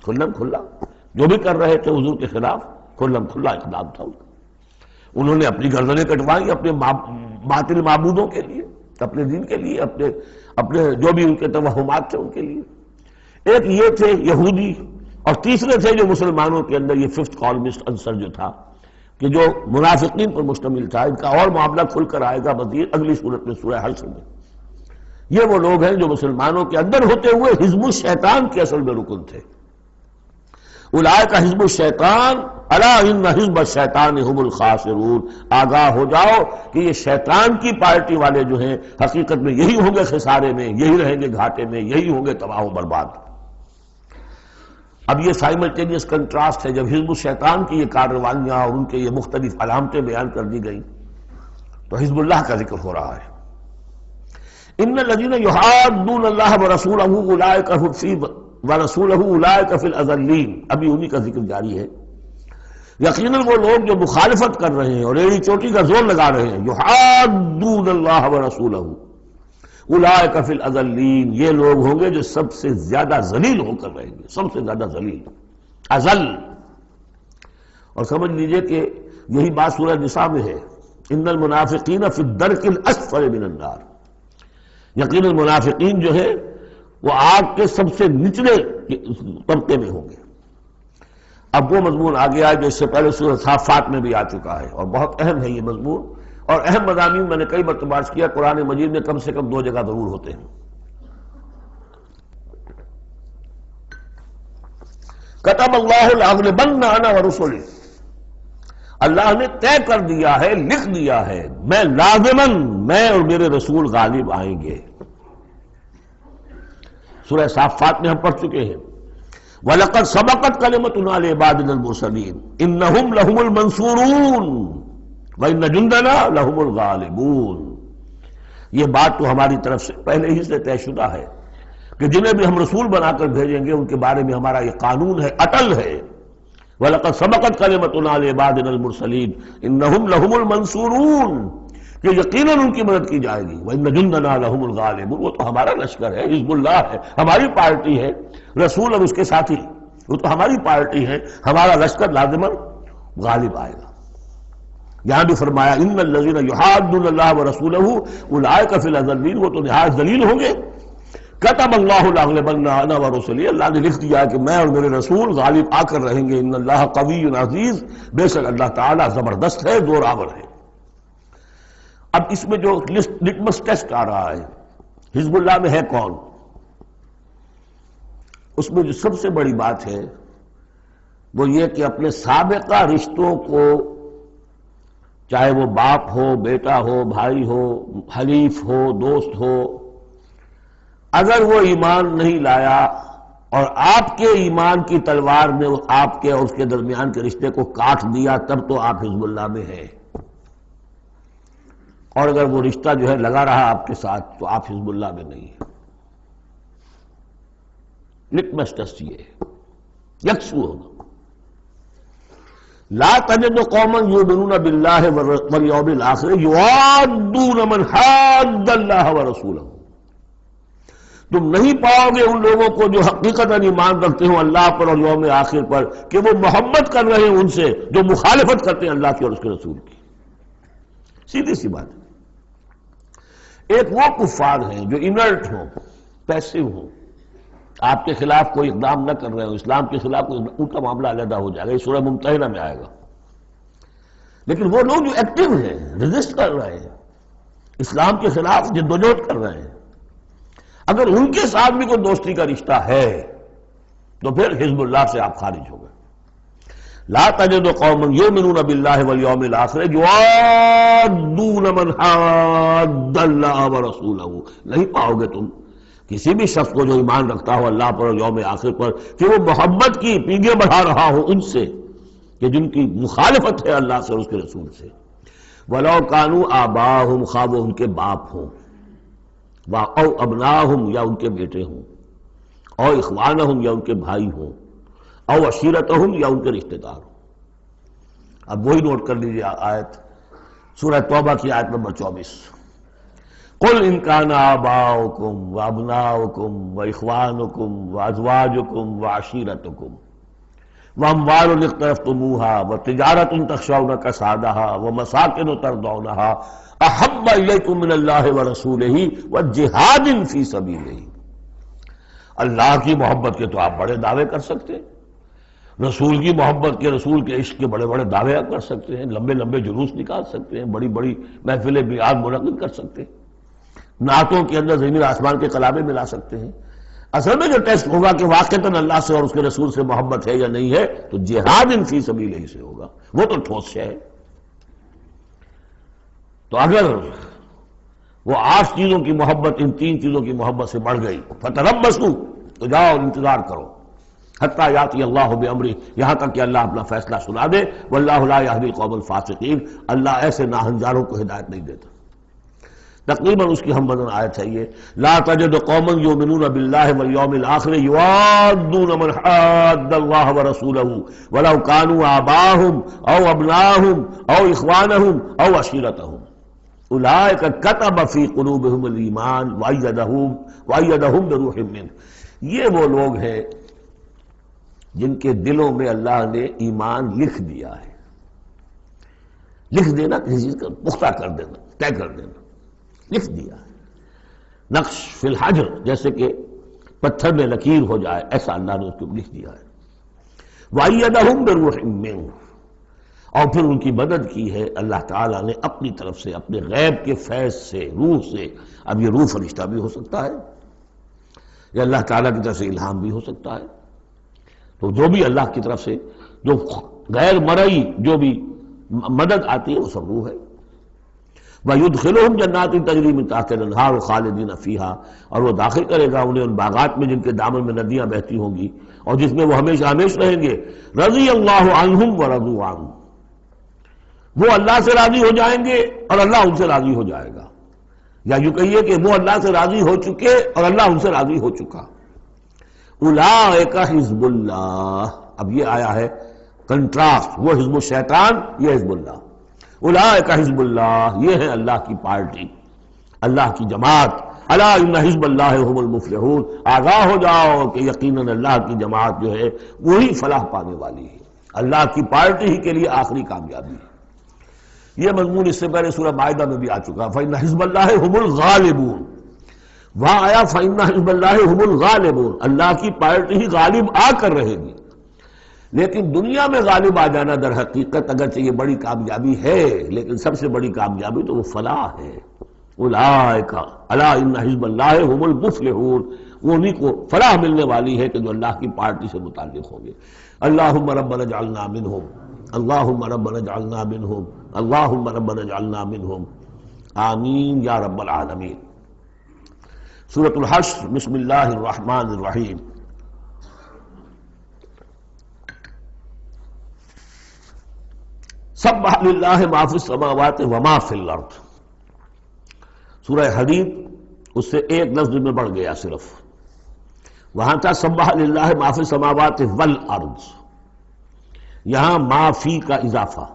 کھلم کھلا جو بھی کر رہے تھے حضور کے خلاف، کھلم کھلا اقدام تھا ان کا۔ انہوں نے اپنی گردنیں کٹوائی اپنے باطل معبودوں کے لیے، اپنے دین کے لیے، اپنے جو بھی ان کے توہمات تھے ان کے لیے۔ ایک یہ تھے یہودی، اور تیسرے تھے جو مسلمانوں کے اندر یہ ففتھ کالمسٹ عنصر جو تھا، کہ جو منافقین پر مشتمل تھا۔ ان کا اور معاملہ کھل کر آئے گا مزید اگلی صورت میں، سورہ حشر میں۔ یہ وہ لوگ ہیں جو مسلمانوں کے اندر ہوتے ہوئے حزب الشیطان کے اصل میں رکن تھے۔ اولئک حزب الشیطان الا ان حزب الشیطان هم الخاسرون، آگاہ ہو جاؤ کہ یہ شیطان کی پارٹی والے جو ہیں حقیقت میں یہی ہوں گے خسارے میں، یہی رہیں گے گھاٹے میں، یہی ہوں گے تباہ و برباد۔ اب یہ سائملٹینیس کنٹراسٹ ہے، جب حزب الشیطان کی یہ کارروائیاں اور ان کے یہ مختلف علامتیں بیان کر دی گئی تو حزب اللہ کا ذکر ہو رہا ہے۔ ان الذین یحادون اللہ ورسولہ اولئک فی ورسولہ اولئک فی الاذلین، ابھی انہی کا ذکر جاری ہے۔ یقیناً وہ لوگ جو مخالفت کر رہے ہیں اور ایڑی چوٹی کا زور لگا رہے ہیں، یحادون اللہ ورسولہ اولئک فی الاذلین، یہ لوگ ہوں گے جو سب سے زیادہ ذلیل ہو کر رہیں گے، سب سے زیادہ ذلیل، اذل۔ اور سمجھ لیجئے کہ یہی بات سورہ نساء میں ہے، ان المنافقین فی الدرک الاسفل من النار، یقیناً منافقین جو ہے وہ آگ کے سب سے نچلے طبقے میں ہوں گے۔ اب وہ مضمون آ گیا ہے جو اس سے پہلے سورہ صافات میں بھی آ چکا ہے، اور بہت اہم ہے یہ مضمون، اور اہم مضامین میں نے کئی مرتبہ عرض کیا قرآن مجید میں کم سے کم 2 جگہ ضرور ہوتے ہیں۔ کتب اللہ لأغلبن انا ورسلی، اللہ نے طے کر دیا ہے، لکھ دیا ہے، میں لازماً، میں اور میرے رسول غالب آئیں گے۔ سورہ صافات میں ہم پڑھ چکے ہیں وَلَقَدْ سَبَقَتْ كَلِمَتُنَا لِعِبَادِنَا الْمُرْسَلِينَ إِنَّهُمْ لَهُمُ الْمَنْصُورُونَ وَإِنَّ جُنْدَنَا لَهُمُ الْغَالِبُونَ۔ یہ بات تو ہماری طرف سے پہلے ہی سے طے شدہ ہے کہ جنہیں بھی ہم رسول بنا کر بھیجیں گے ان کے بارے میں ہمارا یہ قانون ہے، اٹل ہے۔ وَلَقَدْ سَبَقَتْ كَلِمَتُنَا لِعِبَادِنَا الْمُرْسَلِينَ إِنَّهُمْ لَهُمُ الْمَنْصُورُونَ، کہ یقیناً ان کی مدد کی جائے گی۔ وَإِنَّ جُنْدَنَا لَهُمُ الْغَالِبُونَ، وہ تو ہمارا لشکر ہے، حزب اللہ ہے، ہماری پارٹی ہے، رسول اور اس کے ساتھی وہ تو ہماری پارٹی ہے، ہمارا لشکر لازماً غالب آئے گا۔ یہاں بھی فرمایا ان الذین یحادون اللہ ورسولہ اولئک فی الاذلین، وہ تو نہایت ذلیل ہوں گے۔ کتب اللہ لأغلبن انا ورسلی، اللہ نے لکھ دیا کہ میں اور میرے رسول غالب آ کر رہیں گے۔ ان اللہ قوی عزیز، بے شک اللہ تعالیٰ زبردست ہے، زورآور ہے۔ اب اس میں جو لٹمس ٹیسٹ آ رہا ہے حزب اللہ میں ہے کون، اس میں جو سب سے بڑی بات ہے وہ یہ کہ اپنے سابقہ رشتوں کو، چاہے وہ باپ ہو، بیٹا ہو، بھائی ہو، حلیف ہو، دوست ہو، اگر وہ ایمان نہیں لایا اور آپ کے ایمان کی تلوار نے آپ کے اور اس کے درمیان کے رشتے کو کاٹ دیا، تب تو آپ حزب اللہ میں ہیں، اور اگر وہ رشتہ جو ہے لگا رہا آپ کے ساتھ تو آپ حزب اللہ میں نہیں ہیں۔ لٹمس ٹیسٹ یہ ہے، یکسو ہونا۔ لا تجد قوما یؤمنون باللہ والیوم الآخر یوادون من حاد اللہ ورسولہ، تم نہیں پاؤ گے ان لوگوں کو جو حقیقتاً ایمان رکھتے ہوں اللہ پر اور یوم آخر پر کہ وہ محبت کر رہے ہیں ان سے جو مخالفت کرتے ہیں اللہ کی اور اس کے رسول کی۔ سیدھی سی بات ہے۔ ایک وہ کفار ہیں جو انرٹ ہوں، پیسو ہوں، آپ کے خلاف کوئی اقدام نہ کر رہے ہوں، اسلام کے خلاف کوئی، ان کا معاملہ علیحدہ ہو جائے گا، یہ سورہ ممتحنہ میں آئے گا۔ لیکن وہ لوگ جو ایکٹیو ہیں، ریزسٹ کر رہے ہیں، اسلام کے خلاف جدوجہد کر رہے ہیں، اگر ان کے ساتھ بھی کوئی دوستی کا رشتہ ہے تو پھر حزب اللہ سے آپ خارج ہو گئے۔ لا تجد قوما یؤمنون باللہ والیوم الآخر یوادون من حاد اللہ ورسولہ، نہیں پاؤ گے تم کسی بھی شخص کو جو ایمان رکھتا ہو اللہ پر اور یوم آخر پر کہ وہ محبت کی پینگیں بڑھا رہا ہو ان سے کہ جن کی مخالفت ہے اللہ سے اور اس کے رسول سے۔ وَلَوْ كَانُوا آبَاءَهُمْ، خواہ وہ ان کے باپ ہوں، او ابناہم یا ان کے بیٹے ہوں، او اخوانہم یا ان کے بھائی ہوں، او عشیرتہم یا ان کے رشتہ دار ہوں۔ اب وہی نوٹ کر لیجیے آیت سورہ توبہ کی آیت نمبر 24۔ قل ان کان آباؤکم وابناؤکم واخوانکم وازواجکم وعشیرتکم واموال اقترفتموها وتجارۃ تخشون کسادها ومساکن ترضونها احب الیکم من اللہ ورسولہ وجہاد فی سبیلہ۔ اللہ کی محبت کے تو آپ بڑے دعوے کر سکتے ہیں، رسول کی محبت کے، رسول کے عشق کے بڑے بڑے دعوے کر سکتے ہیں، لمبے لمبے جلوس نکال سکتے ہیں، بڑی بڑی محفل بیعت منعقد کر سکتے ہیں، نعتوں کے اندر زمین آسمان کے کلامے ملا سکتے ہیں۔ اصل میں جو ٹیسٹ ہوگا کہ واقعتاً اللہ سے اور اس کے رسول سے محبت ہے یا نہیں ہے تو جہاد فی سبیلہ سے ہوگا، وہ تو ٹھوس ہے۔ تو اگر وہ 8 چیزوں کی محبت ان 3 چیزوں کی محبت سے بڑھ گئی، فتربصوا، تو جاؤ انتظار کرو، حتیٰ یاتی اللہ بامرہ، یہاں تک کہ اللہ اپنا فیصلہ سنا دے۔ واللہ لا یہدی القوم الفاسقین، اللہ ایسے ناہنجاروں کو ہدایت نہیں دیتا۔ تقریباً اس کی ہم بدن آیت ہے یہ، لا تجد قوما یؤمنون باللہ والیوم الآخر یوادون من حاد اللہ ورسولہ ولو کانوا آباءہم او ابناءہم او اخوانہم او عشیرتہم اولئک کتب فی قلوبہم الایمان وایدہم بروح منہ۔ یہ وہ لوگ ہیں جن کے دلوں میں اللہ نے ایمان لکھ دیا ہے۔ لکھ دینا کسی چیز کا پختہ کر دینا، طے کر دینا، لکھ دیا ہے، نقش فی الحجر، جیسے کہ پتھر میں لکیر ہو جائے، ایسا اللہ نے اس کو لکھ دیا ہے۔ وَأَيَّدَهُمْ بِرُوحٍ مِّنْهُ، اور پھر ان کی مدد کی ہے اللہ تعالیٰ نے اپنی طرف سے، اپنے غیب کے فیض سے، روح سے۔ اب یہ روح فرشتہ بھی ہو سکتا ہے، یا اللہ تعالیٰ کی طرف سے الہام بھی ہو سکتا ہے۔ تو جو بھی اللہ کی طرف سے جو غیر مرئی جو بھی مدد آتی ہے وہ سب وہ ہے۔ وَيُدْخِلُهُمْ جَنَّاتٍ تَجْرِي مِن تَحْتِهَا الْأَنْهَارُ خَالِدِينَ فِيهَا، اور وہ داخل کرے گا انہیں ان باغات میں جن کے دامن میں ندیاں بہتی ہوں گی اور جس میں وہ ہمیشہ ہمیش رہیں گے۔ رضی اللہ عنہم ورضوا عنہ، وہ اللہ سے راضی ہو جائیں گے اور اللہ ان سے راضی ہو جائے گا، یا یوں کہیے کہ وہ اللہ سے راضی ہو چکے اور اللہ ان سے راضی ہو چکا۔ اولئک حزب اللہ، اب یہ آیا ہے کنٹراسٹ، وہ حزب الشیطان، یہ حزب اللہ۔ اولئک حزب اللہ، یہ ہے اللہ کی پارٹی، اللہ کی جماعت۔ الا ان حزب اللہ هم المفلحون، آگاہ ہو جاؤ کہ یقیناً اللہ کی جماعت جو ہے وہی فلاح پانے والی ہے، اللہ کی پارٹی ہی کے لیے آخری کامیابی ہے۔ یہ مضمون اس سے پہلے سورہ مائدہ میں بھی آ چکا، فإن حزب اللہ هم الغالبون، وہاں آیا فإن حزب اللہ هم الغالبون، اللہ کی پارٹی ہی غالب آ کر رہے گی۔ لیکن دنیا میں غالب آ جانا در حقیقت اگرچہ یہ بڑی کامیابی ہے، لیکن سب سے بڑی کامیابی تو وہ فلاح ہے۔ اولئک الا ان حزب اللہ هم المفلحون، وہ انہیں کو فلاح ملنے والی ہے کہ جو اللہ کی پارٹی سے متعلق ہوں گے۔ اللہم ربنا اجعلنا منہم، اللہم ربنا اجعلنا منہم، اللہم ربنا اجعلنا منہم، آمین یا رب العالمین۔ سورۃ الحشر، بسم اللہ الرحمن الرحیم۔ سبح للہ ما فی السماوات وما فی الارض، سورہ حدید اس سے ایک لفظ میں بڑھ گیا صرف، وہاں تھا سبح للہ ما فی السماوات والارض، یہاں ما فی کا اضافہ،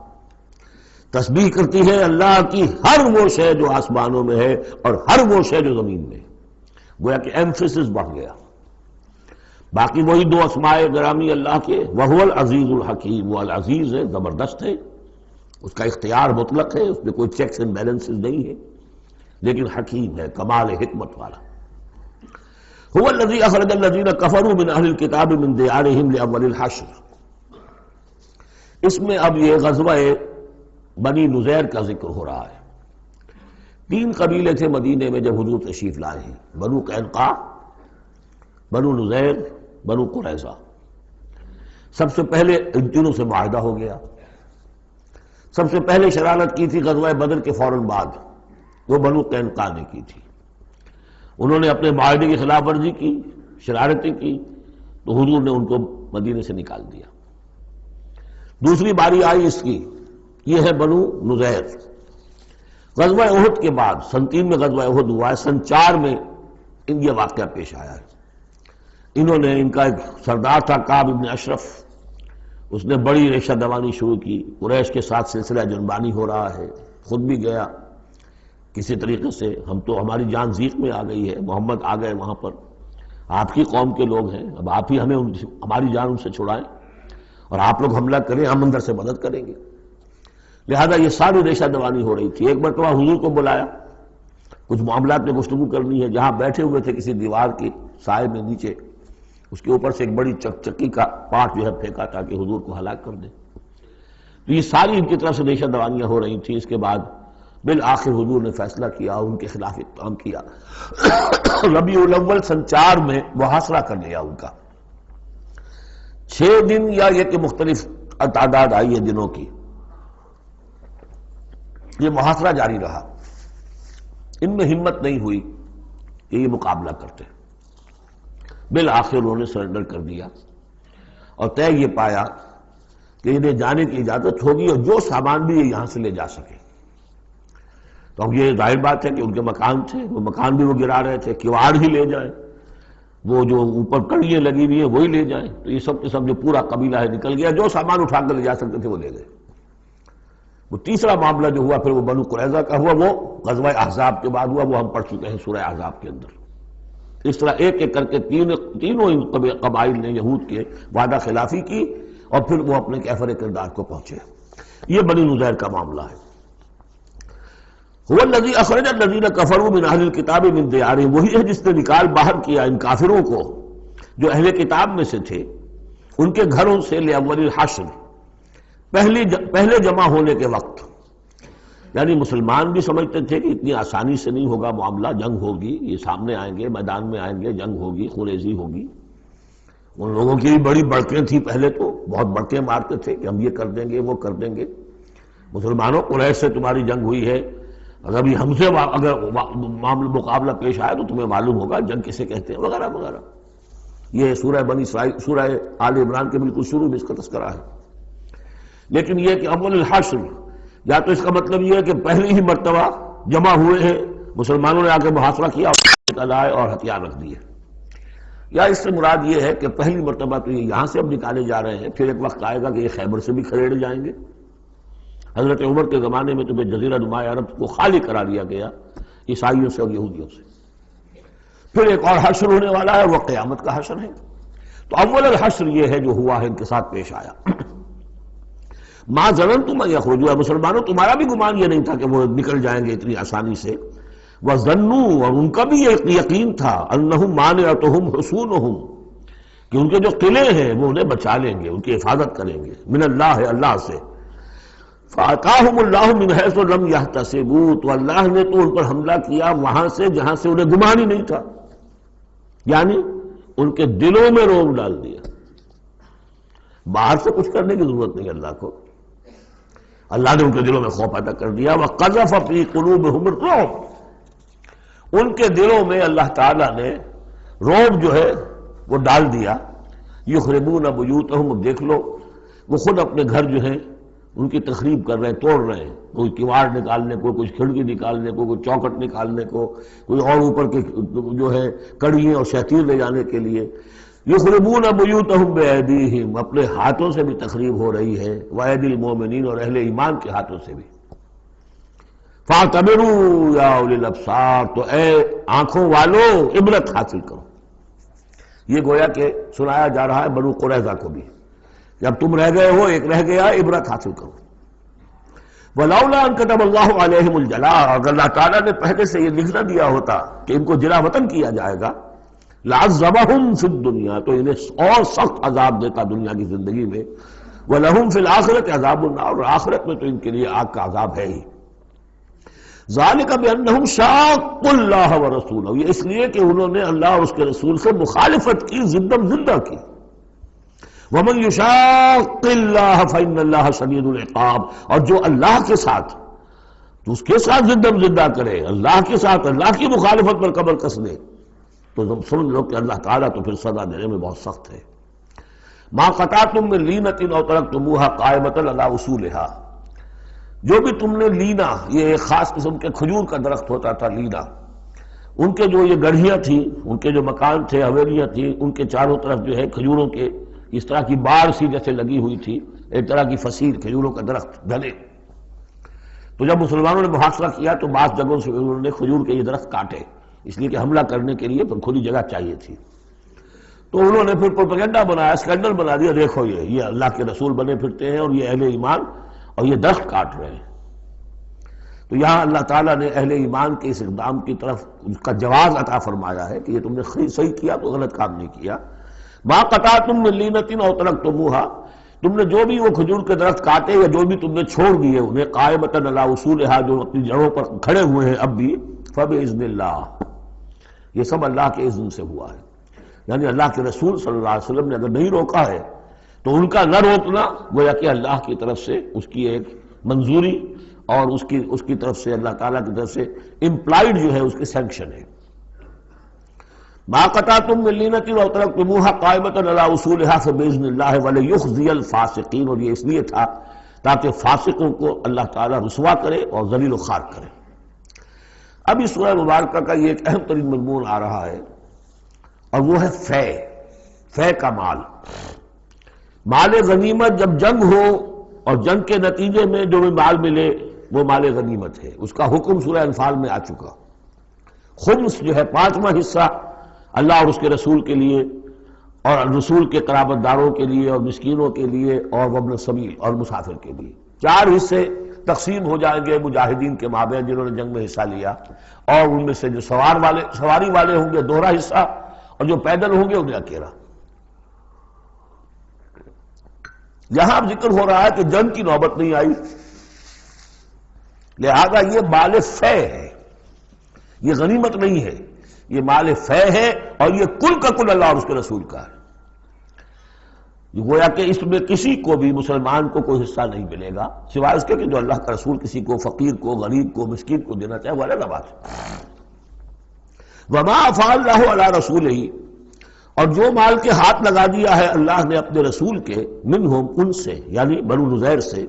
تسبیح کرتی ہے اللہ کی ہر وہ شے جو آسمانوں میں ہے اور ہر وہ شے جو زمین میں ہے، گویا کہ ایمفیسس بڑھ گیا۔ باقی وہی دو اسماء گرامی اللہ کے، وہو العزیز الحکیم، وہ العزیز ہے، زبردست ہے، اس کا اختیار مطلق ہے، اس میں کوئی چیکس اینڈ بیلنسز نہیں ہے، لیکن حکیم ہے، کمال حکمت والا۔ هو الذی اخرج الذین کفروا من اہل الکتاب من دیارہم لاول الحشر، اس میں اب یہ غزوہ بنی نذیر کا ذکر ہو رہا ہے۔ تین قبیلے تھے مدینے میں جب حضور تشریف لائے ہیں، بنو قینقاع، بنو نذیر، بنو قریظہ۔ سب سے پہلے ان تینوں سے معاہدہ ہو گیا۔ سب سے پہلے شرارت کی تھی غزوہ بدر کے فوراً بعد، وہ بنو قینقاع نے کی تھی۔ انہوں نے اپنے معاہدے کی خلاف ورزی کی، شرارتیں کی، تو حضور نے ان کو مدینے سے نکال دیا۔ دوسری باری آئی اس کی، یہ ہے بنو نذیر۔ غزوہ احد کے بعد، سن 3 میں غزوہ احد ہوا ہے، سن 4 میں یہ واقعہ پیش آیا ہے۔ انہوں نے، ان کا ایک سردار تھا کعب ابن اشرف، اس نے بڑی ریشہ دوانی شروع کی، قریش کے ساتھ سلسلہ جنبانی ہو رہا ہے، خود بھی گیا کسی طریقے سے، ہم تو ہماری جان ضیق میں آ گئی ہے، محمد آ گئے وہاں پر، آپ کی قوم کے لوگ ہیں، اب آپ ہی ہمیں ہماری جان ان سے چھڑائیں اور آپ لوگ حملہ کریں، ہم اندر سے مدد کریں گے۔ لہذا یہ ساری ریشہ دوانی ہو رہی تھی۔ ایک مرتبہ حضور کو بلایا، کچھ معاملات میں گفتگو کرنی ہے، جہاں بیٹھے ہوئے تھے کسی دیوار کی سائے میں نیچے، اس کے اوپر سے ایک بڑی چکی کا پارٹ جو ہے پھینکا تاکہ حضور کو ہلاک کر دے۔ تو یہ ساری ان کی طرف سے ریشہ دوانیاں ہو رہی تھیں۔ اس کے بعد بالآخر حضور نے فیصلہ کیا، ان کے خلاف اقدام کیا، ربیع الاول سن 4 میں محاصرہ کر لیا ان کا۔ 6 دن یا یہ کہ مختلف تعداد آئی ہے دنوں کی، یہ محاصرہ جاری رہا۔ ان میں ہمت نہیں ہوئی کہ یہ مقابلہ کرتے، بالآخر انہوں نے سرنڈر کر دیا اور طے یہ پایا کہ انہیں جانے کی اجازت ہوگی اور جو سامان بھی یہ یہاں سے لے جا سکے۔ تو اب یہ ظاہر بات ہے کہ ان کے مکان تھے، وہ مکان بھی وہ گرا رہے تھے، کیواڑ ہی لے جائیں، وہ جو اوپر کڑیاں لگی ہوئی ہیں وہی لے جائیں۔ تو یہ سب کے سب جو پورا قبیلہ ہے نکل گیا، جو سامان اٹھا کر لے جا سکتے تھے وہ لے گئے۔ وہ تیسرا معاملہ جو ہوا پھر وہ بنو قریظہ کا ہوا، وہ غزوہ احزاب کے بعد ہوا، وہ ہم پڑھ چکے ہیں سورہ احزاب کے اندر۔ اس طرح ایک ایک کر کے تینوں ان قبائل نے یہود کے وعدہ خلافی کی اور پھر وہ اپنے کیفر کردار کو پہنچے۔ یہ بنی نذیر کا معاملہ ہے۔ هو الذی اخرج الذین کفروا من اہل الکتاب من دیارہم، وہی ہے جس نے نکال باہر کیا ان کافروں کو جو اہل کتاب میں سے تھے ان کے گھروں سے، لاول الحشر، پہلے جمع ہونے کے وقت۔ یعنی مسلمان بھی سمجھتے تھے کہ اتنی آسانی سے نہیں ہوگا معاملہ، جنگ ہوگی، یہ سامنے آئیں گے، میدان میں آئیں گے، جنگ ہوگی، خونریزی ہوگی۔ ان لوگوں کی بھی بڑی بڑکیں تھیں پہلے، تو بہت بڑکیں مارتے تھے کہ ہم یہ کر دیں گے وہ کر دیں گے۔ مسلمانوں، قریش سے تمہاری جنگ ہوئی ہے، اگر بھی ہم سے اگر معاملہ مقابلہ پیش آئے تو تمہیں معلوم ہوگا جنگ کسے کہتے ہیں، وغیرہ وغیرہ۔ یہ سورہ بنی اسرائیل، سورہ آل عمران کے بالکل شروع میں اس کا تذکرہ ہے۔ لیکن یہ کہ اول الحشر، یا تو اس کا مطلب یہ ہے کہ پہلی ہی مرتبہ جمع ہوئے ہیں مسلمانوں نے، آ کے محاصرہ کیا اور ہتھیار رکھ دیے، یا اس سے مراد یہ ہے کہ پہلی مرتبہ تو یہ یہاں سے اب نکالے جا رہے ہیں، پھر ایک وقت آئے گا کہ یہ خیبر سے بھی کھڑے جائیں گے۔ حضرت عمر کے زمانے میں تو جزیرہ نما عرب کو خالی کرا دیا گیا عیسائیوں سے اور یہودیوں سے۔ پھر ایک اور حشر ہونے والا ہے، وہ قیامت کا حشر ہے۔ تو اول الحشر یہ ہے جو ہوا ہے، ان کے ساتھ پیش آیا۔ ما ظننتم ان یخرجوا، مسلمانوں تمہارا بھی گمان یہ نہیں تھا کہ وہ نکل جائیں گے اتنی آسانی سے۔ وظنوا، اور ان کا بھی یہ یقین تھا، انہم مانعتہم حصونہم، کہ ان کے جو قلعے ہیں وہ انہیں بچا لیں گے، ان کی حفاظت کریں گے، من اللہ، اللہ سے۔ فَأَتَاهُمُ اللَّهُ مِنْ حَيْثُ لَمْ يَحْتَسِبُوا، تو اللہ نے تو ان پر حملہ کیا وہاں سے جہاں سے انہیں گمان ہی نہیں تھا، یعنی ان کے دلوں میں رعب ڈال دیا۔ باہر سے کچھ کرنے کی ضرورت نہیں اللہ کو، اللہ نے ان کے دلوں میں خوف پیدا کر دیا۔ وَقَذَفَ فِي قُلُوبِهِمُ الرُّعْبَ، ان کے دلوں میں اللہ تعالیٰ نے رعب جو ہے وہ ڈال دیا۔ یخربون بیوتہم، اب دیکھ لو وہ خود اپنے گھر جو ہیں ان کی تخریب کر رہے ہیں، توڑ رہے ہیں، کوئی کیواڑ نکالنے کو، کچھ کھڑکی نکالنے کو، کوئی چوکٹ نکالنے کو، کوئی اور اوپر کے جو ہے کڑیاں اور شتیر لے جانے کے لیے۔ یخربون بیوتہم بایدیہم، اپنے ہاتھوں سے بھی تخریب ہو رہی ہے، وایدی المومنین، اور اہل ایمان کے ہاتھوں سے بھی۔ فاعتبروا یا اولی الابصار، تو اے آنکھوں والو عبرت حاصل کرو۔ یہ گویا کہ سنایا جا رہا ہے بنو قریظہ کو بھی، جب تم رہ گئے ہو، ایک رہ گیا، عبرت حاصل کرو۔ وَلَوْلَا أَن كَتَبَ اللَّهُ عَلَيْهِمُ الْجَلَاءَ، اگر اللہ تعالیٰ نے پہلے سے یہ لکھ نہ دیا ہوتا کہ ان کو جلا وطن کیا جائے گا، لَعَذَّبَهُمْ فِي الدُّنْيَا، تو انہیں اور سخت عذاب دیتا دنیا کی زندگی میں۔ وَلَهُمْ فِي الْآخِرَةِ عَذَابُ النَّارِ، اور آخرت میں تو ان کے لیے آگ کا عذاب ہے ہی۔ ذَلِكَ بِأَنَّهُمْ شَاقُّوا اللَّهَ وَرَسُولَهُ، یہ اس لیے کہ انہوں نے اللہ اور اس کے رسول سے مخالفت کی، زدم زدہ کی۔ وَمَن يُشَاقِّ اللَّهَ فَإِنَّ اللَّهَ شَدِيدُ الْعِقَابِ، اور جو اللہ کے ساتھ، تو اس کے ساتھ زدم زدہ کرے، اللہ کے ساتھ اللہ کی مخالفت پر کمر کس لے، تو تم سمجھ لو کہ اللہ تعالیٰ تو پھر سزا دینے میں بہت سخت ہے۔ مَا قَطَعْتُم مِّن لِینَةٍ أَوْ تَرَكْتُمُوهَا قَائِمَةً عَلَىٰ أُصُولِهَا، جو بھی تم نے لینا، یہ ایک خاص قسم کے کھجور کا درخت ہوتا تھا لینا، ان کے جو یہ گڑھیاں تھیں، ان کے جو مکان تھے، حویلیاں تھیں، ان کے چاروں طرف جو ہے کھجوروں کے اس طرح کی بار سی جیسے لگی ہوئی تھی، ایک طرح کی فصیل کھجوروں کا درخت ڈھلے۔ تو جب مسلمانوں نے محاصرہ کیا تو بعض جگہوں سے انہوں نے کھجور کے یہ درخت کاٹے، اس لیے کہ حملہ کرنے کے لیے پھر کھلی جگہ چاہیے تھی۔ تو انہوں نے پھر پروپیگنڈا بنایا، اسکینڈل بنا دیا، دیکھو یہ اللہ کے رسول بنے پھرتے ہیں اور یہ اہل ایمان، اور یہ درخت کاٹ رہے ہیں۔ تو یہاں اللہ تعالیٰ نے اہل ایمان کے اس اقدام کی طرف اس کا جواز عطا فرمایا ہے کہ یہ تم نے صحیح کیا، تو غلط کام نہیں کیا۔ مَا قَطَعْتُم مِّن لِینَةٍ أَوْ تَرَكْتُمُوهَا، تم نے جو بھی وہ کھجور کے درخت کاٹے یا جو بھی تم نے چھوڑ دیے انہیں، قائمۃ علی اصولھا، جو اپنی جڑوں پر کھڑے ہوئے ہیں اب بھی، فبإذن اللہ، یہ سب اللہ کے اذن سے ہوا ہے۔ یعنی اللہ کے رسول صلی اللہ علیہ وسلم نے اگر نہیں روکا ہے تو ان کا نہ روکنا گویا کہ اللہ کی طرف سے اس کی ایک منظوری اور اس کی طرف سے اللہ تعالیٰ کی طرف سے امپلائڈ جو ہے اس کی سینکشن ہے۔ مَا قَطَعْتُم مِّن لِینَةٍ أَوْ تَرَكْتُمُوهَا قَائِمَةً عَلَىٰ أُصُولِهَا فَبِإِذْنِ اللَّهِ وَلِيُخْزِيَ الْفَاسِقِينَ، اور یہ اس لیے تھا تاکہ فاسقوں کو اللہ تعالیٰ رسوا کرے اور ذلیل و خوار کرے۔ اب اس سورہ مبارکہ کا یہ ایک اہم ترین مضمون آ رہا ہے، اور وہ ہے فے کا مال۔ مال غنیمت جب جنگ ہو اور جنگ کے نتیجے میں جو بھی مال ملے وہ مال غنیمت ہے، اس کا حکم سورہ انفال میں آ چکا۔ خمس جو ہے 5واں حصہ اللہ اور اس کے رسول کے لیے اور رسول کے قرابت داروں کے لیے اور مسکینوں کے لیے اور وابن السبیل اور مسافر کے لیے، 4 حصے تقسیم ہو جائیں گے مجاہدین کے مابین جنہوں نے جنگ میں حصہ لیا، اور ان میں سے جو سواری والے ہوں گے دوہرا حصہ، اور جو پیدل ہوں گے انہیں اکیلا۔ یہاں اب ذکر ہو رہا ہے کہ جنگ کی نوبت نہیں آئی، لہذا یہ مال فے ہے، یہ غنیمت نہیں ہے، یہ مال فے ہے، اور یہ کل کا کل اللہ اور اس کے رسول کا ہے۔ گویا کہ اس میں کسی کو بھی مسلمان کو کوئی حصہ نہیں ملے گا سوائے اس کے کہ جو اللہ کا رسول کسی کو فقیر کو غریب کو مسکین کو دینا چاہے وہ الگ بات ہے۔ وما افاء اللہ علی رسولہ، اور جو مال کے ہاتھ لگا دیا ہے اللہ نے اپنے رسول کے، منہم ان سے یعنی بنو نذیر سے،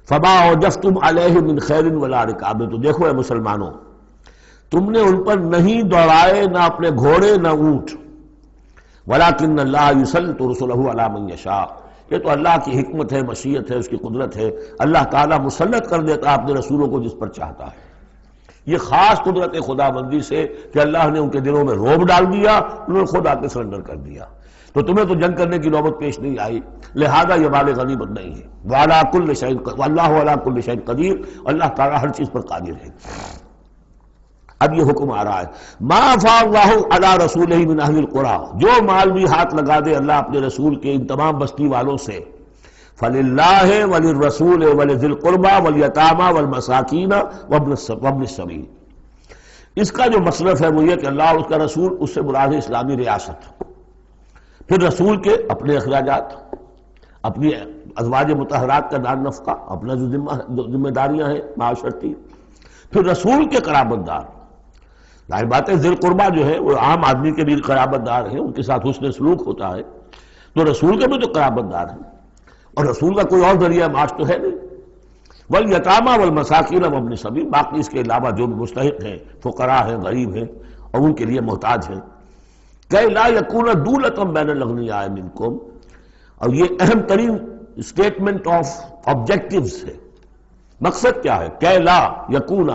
فما اوجفتم علیہ من خیر ولا رکاب، تو دیکھو اے مسلمانوں تم نے ان پر نہیں دوڑائے نہ اپنے گھوڑے نہ اونٹ، ولیکن اللہ یسلط رسلہ علی من یشاء، یہ تو اللہ کی حکمت ہے، مشیت ہے، اس کی قدرت ہے، اللہ تعالیٰ مسلط کر دیتا ہے اپنے رسولوں کو جس پر چاہتا ہے۔ یہ خاص قدرت خدا بندی سے کہ اللہ نے ان کے دلوں میں رعب ڈال دیا، انہوں نے خود آ کے سرنڈر کر دیا، تو تمہیں تو جنگ کرنے کی نوبت پیش نہیں آئی، لہذا یہ مال غنیمت نہیں ہے۔ وعلیٰ کل شیء، واللہ علیٰ کل شیء قدیر، اللہ تعالیٰ ہر چیز پر قادر ہے۔ اب یہ حکم آ رہا ہے، ما افاء اللہ علی رسولہ من اہل القریٰ، جو مال بھی ہاتھ لگا دے اللہ اپنے رسول کے ان تمام بستی والوں سے، فللہ وللرسول ولذی القربى والیتامى والمساکین وابن السبیل، اس کا جو مصرف ہے وہ یہ کہ اللہ اور اس کا رسول، اس سے مراد ہے اسلامی ریاست، پھر رسول کے اپنے اخراجات، اپنی ازواج مطہرات کا دار نفقہ، اپنا جو ذمہ داریاں ہیں معاشرتی، پھر رسول کے قرابت دار، ظاہر بات ہے ذی القربیٰ جو ہے وہ عام آدمی کے بھی قرابت دار ہیں، ان کے ساتھ حسن سلوک ہوتا ہے، تو رسول کے بھی تو قرابت دار ہیں، اور رسول کا کوئی اور ذریعہ معاش تو ہے نہیں۔ والیتامى والمساکین وابن السبیل، باقی اس کے علاوہ جو بھی مستحق ہیں، فقراء ہیں، غریب ہیں اور ان کے لیے محتاج ہیں، کہ لا یکون دولۃ بین الاغنیاء منکم، اور یہ اہم ترین اسٹیٹمنٹ آف آبجیکٹیوز ہے، مقصد کیا ہے، کہ لا یکون،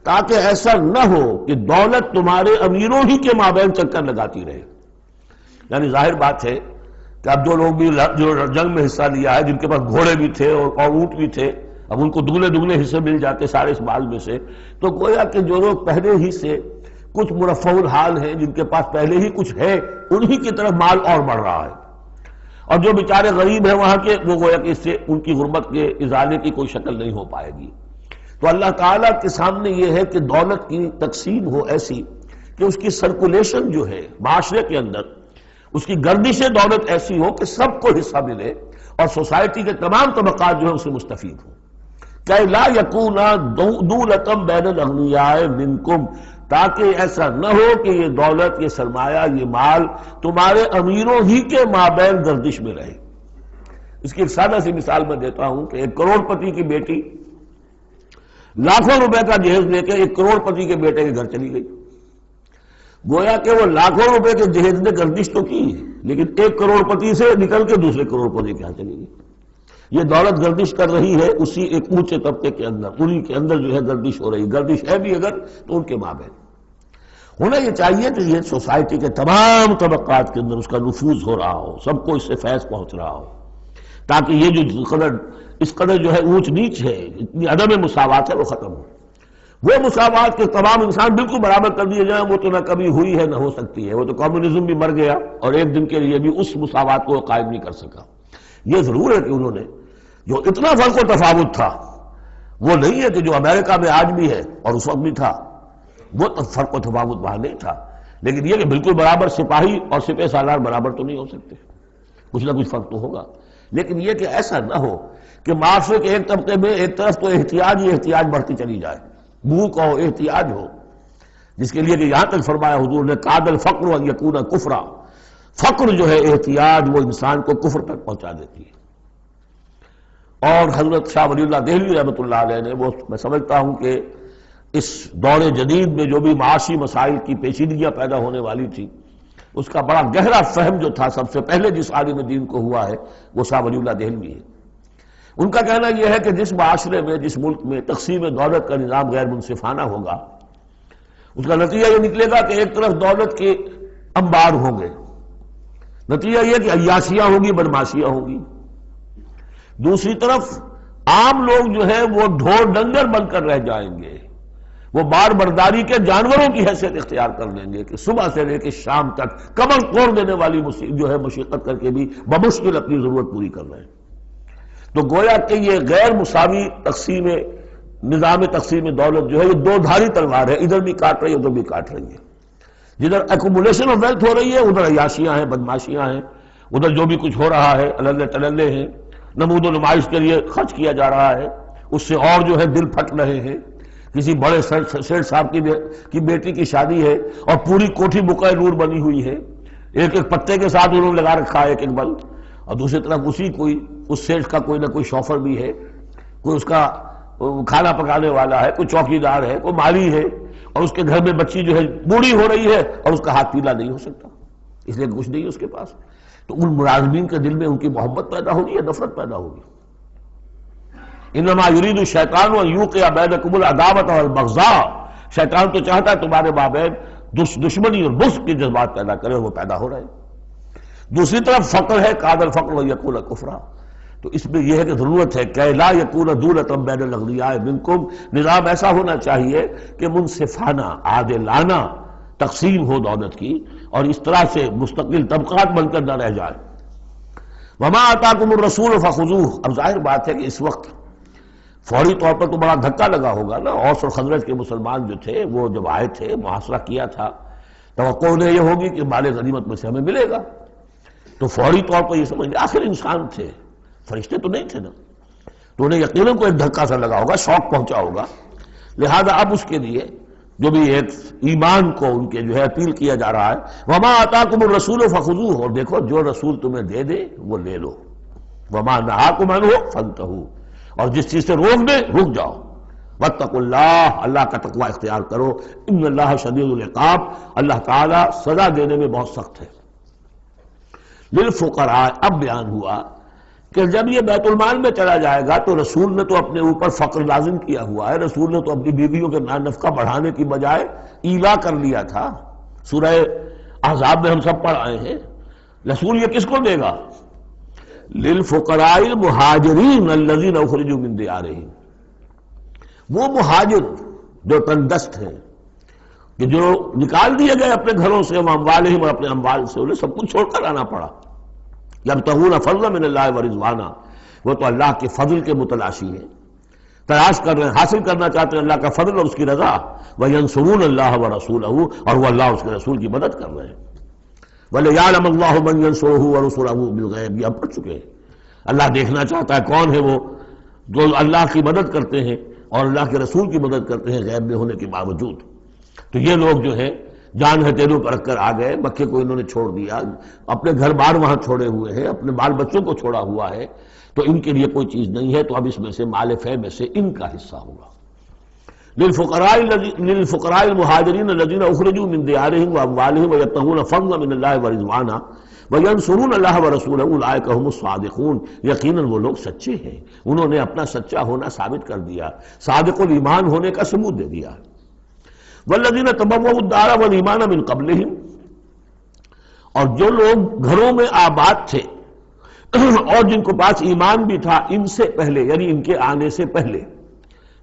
تاکہ ایسا نہ ہو کہ دولت تمہارے امیروں ہی کے مابین چکر لگاتی رہے۔ یعنی ظاہر بات ہے کہ اب جو لوگ بھی جو جنگ میں حصہ لیا ہے، جن کے پاس گھوڑے بھی تھے اور اونٹ بھی تھے، اب ان کو دگنے حصے مل جاتے سارے اس مال میں سے، تو گویا کہ جو لوگ پہلے ہی سے کچھ مرفع الحال ہیں، جن کے پاس پہلے ہی کچھ ہے، انہی کی طرف مال اور بڑھ رہا ہے، اور جو بیچارے غریب ہیں وہاں کے، وہ گویا کہ اس سے ان کی غربت کے ازالے کی کوئی شکل نہیں ہو پائے گی۔ تو اللہ تعالیٰ کے سامنے یہ ہے کہ دولت کی تقسیم ہو ایسی کہ اس کی سرکولیشن جو ہے معاشرے کے اندر، اس کی گردش دولت ایسی ہو کہ سب کو حصہ ملے اور سوسائٹی کے تمام طبقات جو ہیں اس سے مستفید ہوں۔ کہ لا یکون دولۃ بین الاغنیاء منکم، تاکہ ایسا نہ ہو کہ یہ دولت، یہ سرمایہ، یہ مال تمہارے امیروں ہی کے مابین گردش میں رہے۔ اس کی ایک سادہ سی مثال میں دیتا ہوں کہ ایک کروڑ پتی کی بیٹی لاکھوں روپے کا جہیز لے کے ایک کروڑ پتی کے بیٹے کے گھر چلی گئی، گویا کہ وہ لاکھوں روپے کے جہیز نے گردش تو کی لیکن ایک کروڑ پتی سے نکل کے دوسرے کروڑ پتی کے ہاں چلی گئی۔ یہ دولت گردش کر رہی ہے اسی ایک اونچے طبقے کے اندر، انہی کے اندر جو ہے گردش ہو رہی، گردش ہے بھی اگر تو ان کے مابین۔ ہونا یہ چاہیے کہ یہ سوسائٹی کے تمام طبقات کے اندر اس کا نفوذ ہو رہا ہو، سب کو اس سے فیض پہنچ رہا ہو، تاکہ یہ جو اس قدر جو ہے اونچ نیچ ہے، اتنی عدم مساوات ہے، وہ ختم ہو۔ وہ مساوات کے تمام انسان بالکل برابر کر دیے جائیں، وہ تو نہ کبھی ہوئی ہے نہ ہو سکتی ہے، وہ تو کمیونزم بھی مر گیا اور ایک دن کے لیے بھی اس مساوات کو قائم نہیں کر سکا۔ یہ ضرور ہے کہ انہوں نے جو اتنا فرق و تفاوت تھا، وہ نہیں ہے کہ جو امریکہ میں آج بھی ہے اور اس وقت بھی تھا، وہ فرق و تفاوت وہاں نہیں تھا، لیکن یہ کہ بالکل برابر سپاہی اور سپہ سالار برابر تو نہیں ہو سکتے، کچھ نہ کچھ فرق تو ہوگا، لیکن یہ کہ ایسا نہ ہو کہ معاشرے کے ایک طبقے میں ایک طرف تو احتیاج ہی احتیاج بڑھتی چلی جائے، بھوک ہو، احتیاج ہو، جس کے لیے کہ یہاں تک فرمایا حضور نے قاد الفقر ان یکون کفرا، فقر جو ہے احتیاج وہ انسان کو کفر تک پہنچا دیتی ہے۔ اور حضرت شاہ ولی اللہ دہلوی رحمۃ اللہ علیہ نے، وہ میں سمجھتا ہوں کہ اس دور جدید میں جو بھی معاشی مسائل کی پیچیدگیاں پیدا ہونے والی تھی، اس کا بڑا گہرا فہم جو تھا سب سے پہلے جس عالم دین کو ہوا ہے وہ شاہ ولی اللہ دہلوی ہے۔ ان کا کہنا یہ ہے کہ جس معاشرے میں، جس ملک میں تقسیم دولت کا نظام غیر منصفانہ ہوگا، اس کا نتیجہ یہ نکلے گا کہ ایک طرف دولت کے انبار ہوں گے، نتیجہ یہ کہ عیاشیاں ہوں گی، بدماشیاں ہوں گی، دوسری طرف عام لوگ جو ہے وہ ڈھور ڈنگر بن کر رہ جائیں گے، وہ بار برداری کے جانوروں کی حیثیت اختیار کر لیں گے کہ صبح سے لے کے شام تک کمر توڑ دینے والی جو ہے مشقت کر کے بھی بمشکل اپنی ضرورت پوری کر رہے ہیں۔ تو گویا کہ یہ غیر مساوی نظام تقسیم دولت جو ہے یہ دو دھاری تلوار ہے، ادھر بھی کاٹ رہی ہے ادھر بھی کاٹ رہی ہے، جدھر ایکومولیشن آف ویلتھ ہو رہی ہے ادھر عیاشیاں ہیں، بدماشیاں ہیں، ادھر جو بھی کچھ ہو رہا ہے اللہ تللے ہیں، نمود و نمائش کے لیے خرچ کیا جا رہا ہے، اس سے اور جو ہے دل پھٹ رہے ہیں۔ کسی بڑے سیٹ صاحب کی بیٹی کی شادی ہے اور پوری کوٹھی بقعہ نور بنی ہوئی ہے، ایک ایک پتے کے ساتھ انہوں نے لگا رکھا ہے ایک ایک بل، اور دوسری طرف اس سیٹ کا کوئی نہ کوئی شوفر بھی ہے، کوئی اس کا کھانا پکانے والا ہے، کوئی چوکیدار ہے، کوئی مالی ہے، اور اس کے گھر میں بچی جو ہے بوڑھی ہو رہی ہے اور اس کا ہاتھ پیلا نہیں ہو سکتا، اس لیے کچھ نہیں ہے اس کے پاس۔ تو ان ملازمین کے دل میں ان کی محبت پیدا ہوگی یا نفرت پیدا ہوگی؟ انما یرید الشیطان ان یوقع بینکم العداوۃ والبغضاء، شیطان تو چاہتا ہے تمہارے مابین دشمنی اور بغض کے جذبات پیدا کرے، اور وہ پیدا ہو رہے ہیں۔ دوسری طرف فقر ہے، کاد الفقر ویکون کفرا، تو اس میں یہ ہے کہ ضرورت ہے کہ لا یکون دولۃ بین الاغنیاء منکم، نظام ایسا ہونا چاہیے کہ منصفانہ عادلانہ تقسیم ہو دولت کی، اور اس طرح سے مستقل طبقات بن کر نہ رہ جائے۔ وما آتاکم الرسول فخذوہ، اب ظاہر بات ہے کہ اس وقت فوری طور پر تو بڑا دھکا لگا ہوگا نا، اوس اور خزرج کے مسلمان جو تھے وہ جب آئے تھے محاصرہ کیا تھا، توقع انہیں یہ ہوگی کہ مال غنیمت میں سے ہمیں ملے گا، تو فوری طور پر یہ سمجھ لیں آخر انسان تھے، فرشتے تو نہیں تھے نا، تو انہیں یقیناً کوئی دھکا سا لگا ہوگا، شوق پہنچا ہوگا، لہذا اب اس کے لیے جو بھی ایک ایمان کو ان کے جو ہے اپیل کیا جا رہا ہے، وما آتاکم الرسول فخذوہ، اور دیکھو جو رسول تمہیں دے دے وہ لے لو، وما نہاکم عنہ فانتہوا، اور جس چیز سے روک دے رک جاؤ، واتقوا اللہ، اللہ کا تقوی اختیار کرو، ان اللہ شدید العقاب، اللہ تعالیٰ سزا دینے میں بہت سخت ہے۔ للفقراء، اب بیان ہوا کہ جب یہ بیت المال میں چلا جائے گا تو رسول نے تو اپنے اوپر فقر لازم کیا ہوا ہے، رسول نے تو اپنی بیویوں کے نفقہ بڑھانے کی بجائے ایلا کر لیا تھا، سورہ احزاب میں ہم سب پڑھ آئے ہیں۔ رسول یہ کس کو دے گا؟ للفقراء المہاجرین الذین اخرجوا من دیارہم، وہ مہاجر جو تندست ہیں، کہ جو نکال دیے گئے اپنے گھروں سے، اموالہم، اور اپنے اموال سے انہیں سب کچھ چھوڑ کر آنا پڑا، یبتغون فضلا من اللہ ورضوانا، وہ تو اللہ کے فضل کے متلاشی ہیں، تلاش کر رہے ہیں، حاصل کرنا چاہتے ہیں اللہ کا فضل اور اس کی رضا، وینصرون اللہ ورسولہ، اور وہ اللہ اور اس کے رسول کی مدد کر رہے ہیں۔ وَلِيَعْلَمَ اللَّهُ مَنْ يَنصُرُهُ وَرُسُلَهُ بِالْغَيْبِ، یہ ہم پڑھ چکے ہیں۔ اللہ دیکھنا چاہتا ہے کون ہے وہ جو اللہ کی مدد کرتے ہیں اور اللہ کے رسول کی مدد کرتے ہیں غیب میں ہونے کے باوجود۔ تو یہ لوگ جو ہے جان ہتھیلیوں پر رکھ کر آ گئے، مکے کو انہوں نے چھوڑ دیا، اپنے گھر بار وہاں چھوڑے ہوئے ہیں، اپنے بال بچوں کو چھوڑا ہوا ہے، تو ان کے لیے کوئی چیز نہیں ہے، تو اب اس میں سے مال فے میں سے ان کا حصہ ہوگا۔ للفقراء المہاجرین الذین اخرجوا من دیارہم واموالہم ویبتغون فضلا من اللہ ورضوانا وینصرون اللہ ورسولہ اولئک هم الصادقون، یقیناً وہ لوگ سچے ہیں، انہوں نے اپنا سچا ہونا ثابت کر دیا، صادق الایمان ہونے کا ثبوت دے دیا۔ والذین تبوؤا الدار والایمان من قبلہم، اور جو لوگ گھروں میں آباد تھے اور جن کو پاس ایمان بھی تھا ان سے پہلے، یعنی ان کے آنے سے پہلے،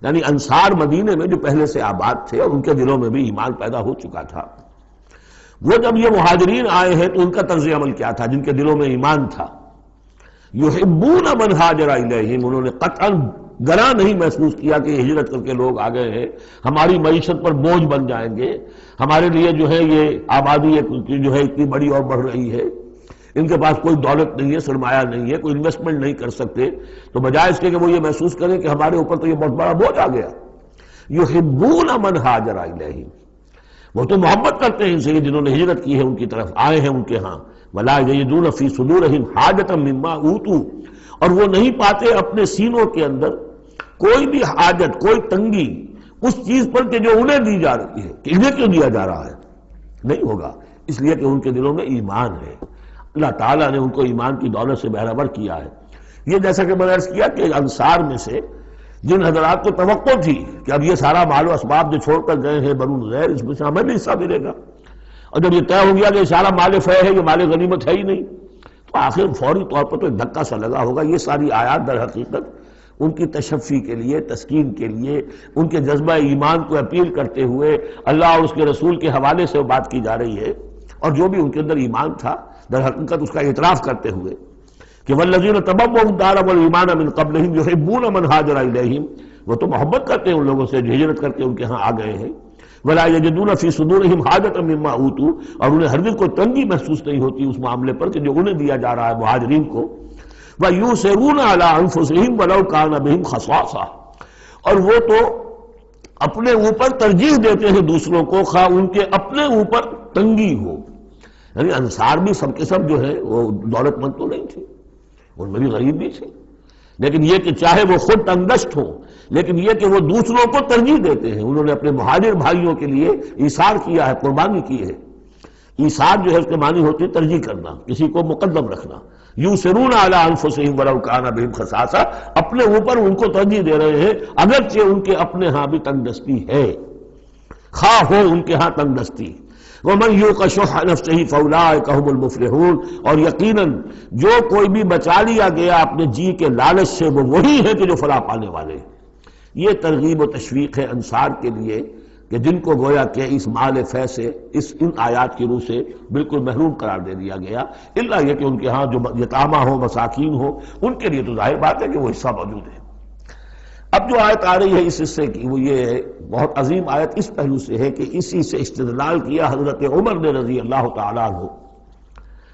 یعنی انصار مدینے میں جو پہلے سے آباد تھے اور ان کے دلوں میں بھی ایمان پیدا ہو چکا تھا، وہ جب یہ مہاجرین آئے ہیں تو ان کا طرز عمل کیا تھا؟ جن کے دلوں میں ایمان تھا، یحبون من ہاجر الیہم، انہوں نے قطعاً گراں نہیں محسوس کیا کہ یہ ہجرت کر کے لوگ آ گئے ہیں، ہماری معیشت پر بوجھ بن جائیں گے، ہمارے لیے جو ہے یہ آبادی جو ہے اتنی بڑی اور بڑھ رہی ہے، ان کے پاس کوئی دولت نہیں ہے، سرمایہ نہیں ہے، کوئی انویسٹمنٹ نہیں کر سکتے، تو بجائے اس کے کہ وہ یہ محسوس کریں کہ ہمارے اوپر تو یہ بہت بڑا بوجھ آ گیا، یحبون من ہاجر الیہم، وہ تو محبت کرتے ہیں ان سے جنہوں نے ہجرت کی ہے، ان کی طرف آئے ہیں ان کے ہاں، ولا یجدون فی صدورہم حاجۃ مما اوتوا، اور وہ نہیں پاتے اپنے سینوں کے اندر کوئی بھی حاجت، کوئی تنگی اس چیز پر کہ جو انہیں دی جا رہی ہے، کہ انہیں کیوں دیا جا رہا ہے، نہیں ہوگا، اس لیے کہ ان کے دلوں میں ایمان ہے، اللہ تعالیٰ نے ان کو ایمان کی دولت سے بہرہ ور کیا ہے۔ یہ جیسا کہ میں نے عرض کیا کہ انصار میں سے جن حضرات کو توقع تھی کہ اب یہ سارا مال و اسباب جو چھوڑ کر گئے ہیں بنو نذیر، اس میں سے ہمیں بھی حصہ ملے گا، اور جب یہ طے ہو گیا کہ یہ سارا مال فے ہے، یہ مال غنیمت ہے ہی نہیں، تو آخر فوری طور پر تو ایک دھکا سا لگا ہوگا۔ یہ ساری آیات در حقیقت ان کی تشفی کے لیے، تسکین کے لیے، ان کے جذبہ ایمان کو اپیل کرتے ہوئے اللہ اور اس کے رسول کے حوالے سے بات کی جا رہی ہے، اور جو بھی ان کے اندر ایمان تھا در حقیقت اس کا اعتراف کرتے ہوئے کہ والذین تبوؤا الدار والایمان من قبلہم یحبون من ہاجر الیہم، وہ تو محبت کرتے ہیں ان لوگوں سے جو ہجرت کر کے ان کے ہاں آ گئے ہیں، ولا یجدون فی صدورہم حاجۃ مما اوتوا، اور انہیں ہرگز کوئی تنگی محسوس نہیں ہوتی اس معاملے پر کہ جو انہیں دیا جا رہا ہے مہاجرین کو. وَيُؤْثِرُونَ عَلَىٰ أَنفُسِهِمْ وَلَوْ كَانَ بِهِمْ خَصَاصَةٌ، اور وہ تو اپنے اوپر ترجیح دیتے ہیں دوسروں کو خواہ ان کے اپنے اوپر تنگی ہو. یعنی انصار بھی سب کے سب جو ہے وہ دولت مند تو نہیں تھے، ان میں بھی غریب بھی تھے، لیکن یہ کہ چاہے وہ خود تنگ دست ہوں لیکن یہ کہ وہ دوسروں کو ترجیح دیتے ہیں. انہوں نے اپنے مہاجر بھائیوں کے لیے ایثار کیا ہے، قربانی کی ہے. ایثار جو ہے اس کے معنی ہوتی ہے ترجیح کرنا، کسی کو مقدم رکھنا. یؤثرون علی انفسہم ولو کان بہم خصاصہ، اپنے اوپر ان کو ترجیح دے رہے ہیں اگرچہ ان کے اپنے ہاں بھی تنگ دستی ہے، خواہ ہو ان کے ہاں تنگ دستی. وَمَنْ يُوقَ شُحَّ نَفْسِهِ فَأُولَٰئِكَ هُمُ الْمُفْلِحُونَ، اور یقیناً جو کوئی بھی بچا لیا گیا اپنے جی کے لالچ سے وہ وہی ہے کہ جو فلاح پانے والے. یہ ترغیب و تشویق ہے انصار کے لیے کہ جن کو گویا کہ اس مال فے سے ان آیات کی روح سے بالکل محروم قرار دے دیا گیا، الا یہ کہ ان کے ہاں جو یتامہ ہو مساکین ہو ان کے لیے تو ظاہر بات ہے کہ وہ حصہ موجود ہے. اب جو آیت آ رہی ہے اس حصے کی وہ یہ ہے، بہت عظیم آیت اس پہلو سے ہے کہ اسی سے استدلال کیا حضرت عمر نے رضی اللہ تعالیٰ عنہ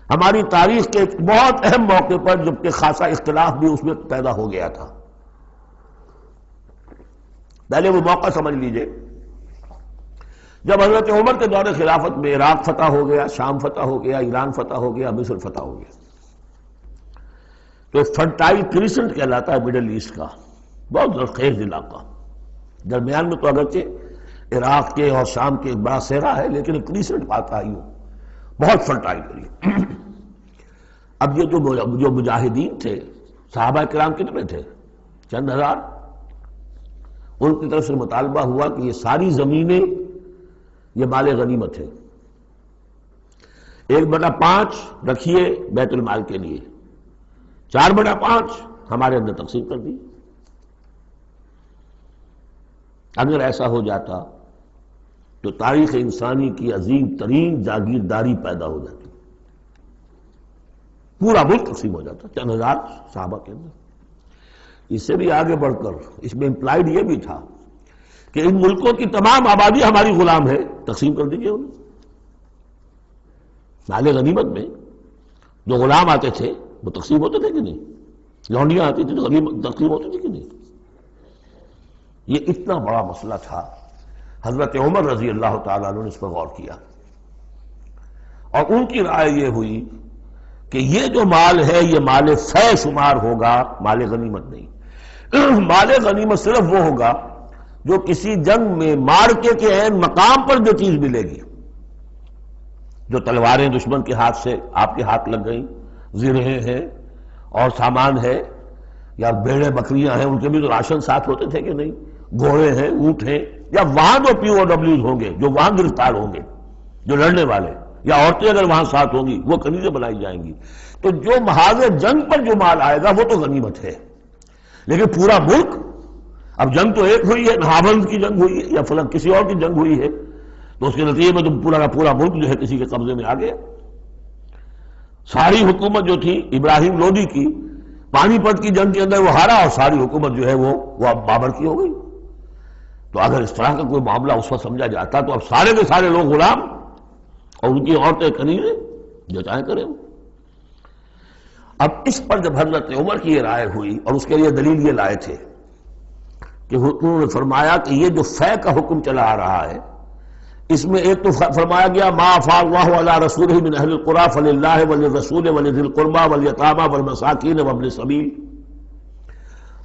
ہماری تاریخ کے ایک بہت اہم موقع پر، جبکہ خاصا اختلاف بھی اس میں پیدا ہو گیا تھا. پہلے وہ موقع سمجھ لیجئے جب حضرت عمر کے دور خلافت میں عراق فتح ہو گیا، شام فتح ہو گیا، ایران فتح ہو گیا، مصر فتح ہو گیا. تو فرٹائل کریسنٹ کہلاتا ہے مڈل ایسٹ کا، بہت زرخیز علاقہ. درمیان میں تو اگرچہ عراق کے اور شام کے ایک بڑا صحرا ہے لیکن ایک کریسنٹ پاتا ہے، بہت فرٹائل ایریا. اب یہ جو مجاہدین تھے، صحابہ کرام کتنے تھے؟ چند ہزار. ان کی طرف سے مطالبہ ہوا کہ یہ ساری زمینیں یہ مال غنیمت ہے، 1/5 رکھیے بیت المال کے لیے، 4/5 ہمارے اندر تقسیم کر دی. اگر ایسا ہو جاتا تو تاریخ انسانی کی عظیم ترین جاگیرداری پیدا ہو جاتی، پورا ملک تقسیم ہو جاتا چند ہزار صحابہ کے اندر. اس سے بھی آگے بڑھ کر اس میں امپلائڈ یہ بھی تھا کہ ان ملکوں کی تمام آبادی ہماری غلام ہے، تقسیم کر دیجیے انہیں. مال غنیمت میں جو غلام آتے تھے وہ تقسیم ہوتے تھے کہ نہیں؟ لونڈیاں آتی تھی تو غنیمت تقسیم ہوتی تھی کہ نہیں؟ یہ اتنا بڑا مسئلہ تھا. حضرت عمر رضی اللہ تعالیٰ عنہ نے اس پر غور کیا اور ان کی رائے یہ ہوئی کہ یہ جو مال ہے یہ مال فے شمار ہوگا، مال غنیمت نہیں. مال غنیمت صرف وہ ہوگا جو کسی جنگ میں مارکے کے عین مقام پر جو چیز ملے گی، جو تلواریں دشمن کے ہاتھ سے آپ کے ہاتھ لگ گئیں، زرہیں ہیں اور سامان ہے، یا بھیڑیں بکریاں ہیں، ان کے بھی تو راشن ساتھ ہوتے تھے کہ نہیں، گھوڑے ہیں، اونٹ ہیں، یا وہاں جو پی او ڈبلیوز ہوں گے جو وہاں گرفتار ہوں گے، جو لڑنے والے، یا عورتیں اگر وہاں ساتھ ہوں گی وہ کنیزیں بنائی جائیں گی. تو جو محاذ جنگ پر جو مال آئے گا وہ تو غنیمت ہے. لیکن پورا ملک، اب جنگ تو ایک ہوئی ہے، نہاوند کی جنگ ہوئی ہے یا فلاں کسی اور کی جنگ ہوئی ہے، تو اس کے نتیجے میں تو پورا کا پورا ملک جو ہے کسی کے قبضے میں آ گیا. ساری حکومت جو تھی ابراہیم لودھی کی، پانی پت کی جنگ کے اندر وہ ہارا اور ساری حکومت جو ہے وہ اب بابر کی ہو گئی. تو اگر اس طرح کا کوئی معاملہ اس وقت سمجھا جاتا تو اب سارے کے سارے لوگ غلام اور ان کی عورتیں کنیزیں، جو چاہیں کریں. اب اس پر جب حضرت عمر کی یہ رائے ہوئی اور اس کے لیے دلیل یہ لائے تھے کہ انہوں نے فرمایا کہ یہ جو فے کا حکم چلا آ رہا ہے اس میں ایک تو فرمایا گیا ما افاء اللہ علی رسولہ من اہل القری فللہ وللرسول ولذی القربى والیتامى والمساکین وابن السبیل.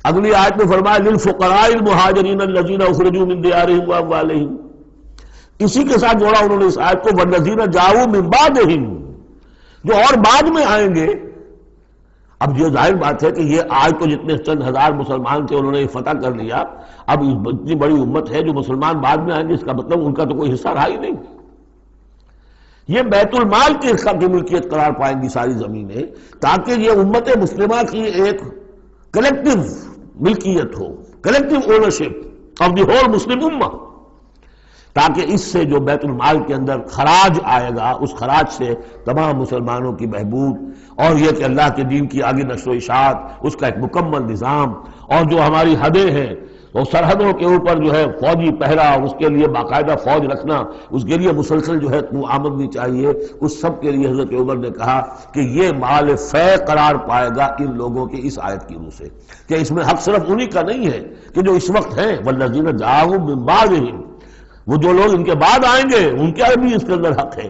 اگلی آیت میں فرمایا للفقراء المہاجرین الذین اخرجوا من دیارہم واموالہم. اسی کے ساتھ جوڑا انہوں نے اس آیت کو والذین جاؤوا من بعدہم، جو اور بعد میں آئیں گے. اب یہ ظاہر بات ہے کہ یہ آج تو جتنے چند ہزار مسلمان تھے انہوں نے فتح کر لیا، اب اتنی بڑی امت ہے جو مسلمان بعد میں آئیں گے، اس کا مطلب ان کا تو کوئی حصہ رہا ہی نہیں. یہ بیت المال کے حصہ کی ملکیت قرار پائیں گی ساری زمینیں، تاکہ یہ امت مسلمہ کی ایک کلیکٹیو ملکیت ہو، collective ownership of the whole Muslim ummah, تاکہ اس سے جو بیت المال کے اندر خراج آئے گا اس خراج سے تمام مسلمانوں کی بہبود، اور یہ کہ اللہ کے دین کی آگے نشر و اشاعت، اس کا ایک مکمل نظام، اور جو ہماری حدیں ہیں تو سرحدوں کے اوپر جو ہے فوجی پہرا، اس کے لیے باقاعدہ فوج رکھنا، اس کے لیے مسلسل جو ہے آمدنی چاہیے، اس سب کے لیے حضرت عمر نے کہا کہ یہ مال فے قرار پائے گا ان لوگوں کی اس آیت کی روح سے، کہ اس میں حق صرف انہی کا نہیں ہے کہ جو اس وقت ہیں، والذین جاءوا من بعدہم، وہ جو لوگ ان کے بعد آئیں گے ان کا بھی اس کے اندر حق ہے۔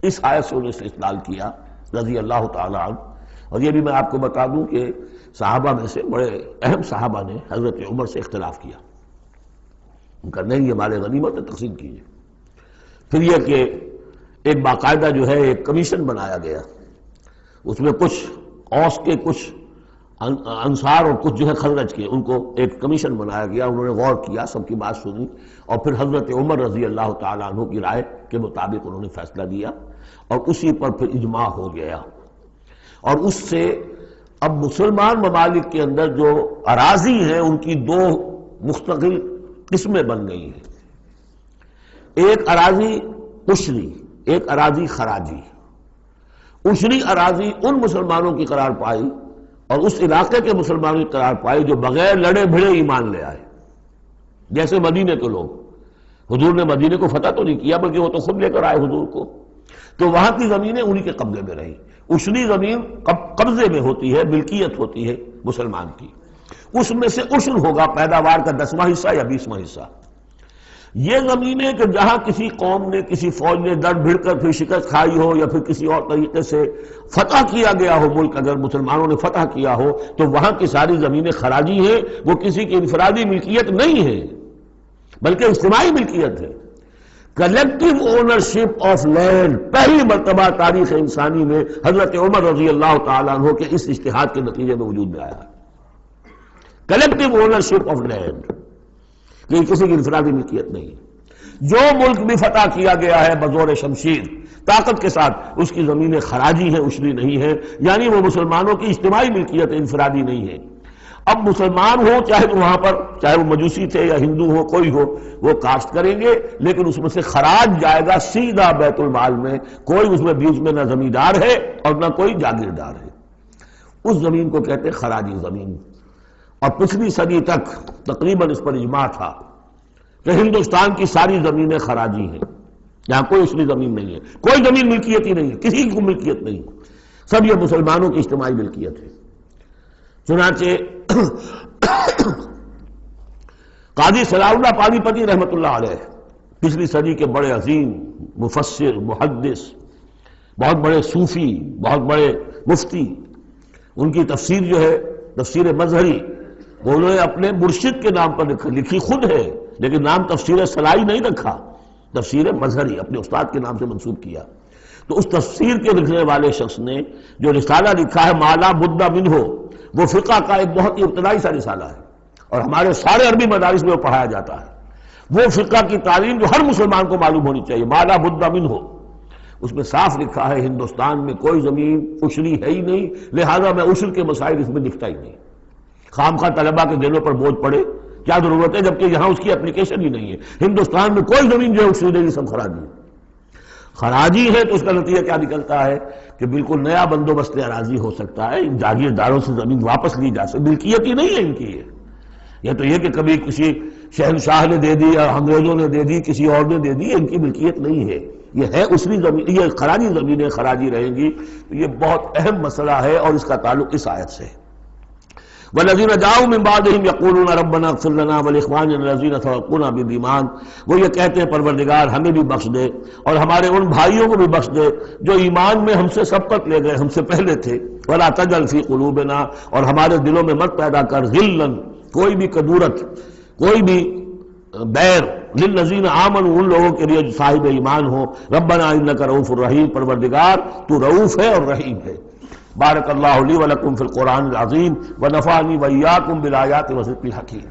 اس آیت سے انہوں نے استدلال کیا رضی اللہ تعالی عنہ۔ اور یہ بھی میں آپ کو بتا دوں کہ صحابہ میں سے بڑے اہم صحابہ نے حضرت عمر سے اختلاف کیا، ان کا نہیں یہ مال غنیمت تقسیم کیجیے۔ پھر یہ کہ ایک باقاعدہ جو ہے ایک کمیشن بنایا گیا، اس میں کچھ اوس کے، کچھ انصار اور کچھ جو ہے خزرج کے، ان کو ایک کمیشن بنایا گیا، انہوں نے غور کیا، سب کی بات سنی، اور پھر حضرت عمر رضی اللہ تعالیٰ عنہ کی رائے کے مطابق انہوں نے فیصلہ دیا، اور اسی پر پھر اجماع ہو گیا۔ اور اس سے اب مسلمان ممالک کے اندر جو اراضی ہیں ان کی دو مستقل قسمیں بن گئی ہیں، ایک اراضی عشری، ایک اراضی خراجی۔ عشری اراضی ان مسلمانوں کی قرار پائی اور اس علاقے کے مسلمانوں کی قرار پائی جو بغیر لڑے بھڑے ایمان لے آئے، جیسے مدینے کے لوگ۔ حضور نے مدینے کو فتح تو نہیں کیا بلکہ وہ تو خود لے کر آئے حضور کو، تو وہاں کی زمینیں انہی کے قبضے میں رہیں۔ عشری زمین قبضے میں ہوتی ہے، ملکیت ہوتی ہے مسلمان کی، اس میں سے عشر ہوگا پیداوار کا 10واں حصہ یا 20واں حصہ۔ یہ زمینیں کہ جہاں کسی قوم نے، کسی فوج نے ڈٹ بھڑ کر پھر شکست کھائی ہو یا پھر کسی اور طریقے سے فتح کیا گیا ہو ملک، اگر مسلمانوں نے فتح کیا ہو تو وہاں کی ساری زمینیں خراجی ہیں، وہ کسی کی انفرادی ملکیت نہیں ہے بلکہ اجتماعی ملکیت ہے۔ کلیکٹیو اونرشپ آف لینڈ پہلی مرتبہ تاریخ انسانی میں حضرت عمر رضی اللہ تعالیٰ عنہ کے اس اجتہاد کے نتیجے میں وجود میں آیا ہے۔ کلیکٹیو اونرشپ آف لینڈ، یہ کسی کی انفرادی ملکیت نہیں ہے۔ جو ملک بھی فتح کیا گیا ہے بزور شمشیر طاقت کے ساتھ، اس کی زمینیں خراجی ہیں، عشری نہیں ہے، یعنی وہ مسلمانوں کی اجتماعی ملکیت ہے، انفرادی نہیں ہے۔ اب مسلمان ہو چاہے تو وہاں پر، چاہے وہ مجوسی تھے یا ہندو ہو، کوئی ہو، وہ کاشت کریں گے، لیکن اس میں سے خراج جائے گا سیدھا بیت المال میں، کوئی اس میں بیچ میں نہ زمیندار ہے اور نہ کوئی جاگیردار ہے۔ اس زمین کو کہتے ہیں خراجی زمین۔ اور پچھلی صدی تک تقریباً اس پر اجماع تھا کہ ہندوستان کی ساری زمینیں خراجی ہیں، یہاں کوئی عشری زمین نہیں ہے، کوئی زمین ملکیت ہی نہیں ہے، کسی کو ملکیت نہیں، سب یہ مسلمانوں کی اجتماعی ملکیت ہے۔ چنانچہ قاضی صلاح اللہ پانی پتی رحمۃ اللہ علیہ، پچھلی صدی کے بڑے عظیم مفسر، محدث، بہت بڑے صوفی، بہت بڑے مفتی، ان کی تفسیر جو ہے تفسیر مظہری، وہ انہوں نے اپنے مرشد کے نام پر لکھی خود ہے، لیکن نام تفسیر صلاحی نہیں رکھا، تفسیر مظہری اپنے استاد کے نام سے منسوب کیا۔ تو اس تفسیر کے لکھنے والے شخص نے جو رسالہ لکھا ہے مالا بدہ منہ، وہ فقہ کا ایک بہت ہی ابتدائی سا رسالہ ہے اور ہمارے سارے عربی مدارس میں وہ پڑھایا جاتا ہے۔ وہ فقہ کی تعلیم جو ہر مسلمان کو معلوم ہونی چاہیے، مالا بدہ منہ، اس میں صاف لکھا ہے ہندوستان میں کوئی زمین عشری ہے ہی نہیں، لہذا میں عشر کے مسائل اس میں لکھتا ہی نہیں۔ خام خواہ طلبہ کے دلوں پر بوجھ پڑے، کیا ضرورت ہے، جبکہ یہاں اس کی اپلیکیشن ہی نہیں ہے۔ ہندوستان میں کوئی زمین جو ہے عشری نہیں، سب خراجی ہے۔ خراجی ہے تو اس کا نتیجہ کیا نکلتا ہے کہ بالکل نیا بندوبست اراضی ہو سکتا ہے، ان جاگیرداروں سے زمین واپس لی جا سکتی، ملکیت ہی نہیں ہے ان کی۔ یہ تو یہ کہ کبھی کسی شہنشاہ نے دے دی یا انگریزوں نے دے دی، کسی اور نے دے دی، ان کی ملکیت نہیں ہے، یہ ہے عشری زمین، یہ خراجی زمینیں خراجی رہیں گی۔ یہ بہت اہم مسئلہ ہے اور اس کا تعلق اس آیت سے ہے۔ والذین جاؤوا من بعدہم یقولون ربنا اغفر لنا ولاخواننا الذین سبقونا بالایمان، وہ یہ کہتے ہیں پروردگار ہمیں بھی بخش دے اور ہمارے ان بھائیوں کو بھی بخش دے جو ایمان میں ہم سے سبقت لے گئے، ہم سے پہلے تھے۔ ولا تجعل فی قلوبنا، اور ہمارے دلوں میں مت پیدا کر غلا، کوئی بھی کدورت، کوئی بھی بیر، للذین آمنوا، ان لوگوں کے لیے جو صاحب ایمان ہو۔ ربنا انک رؤوف الرحیم، پروردگار تو رؤوف ہے اور رحیم ہے۔ بارک اللہ لی ولکم فی القرآن العظیم ونفعنی وإیاکم بالآیات والذکر الحکیم۔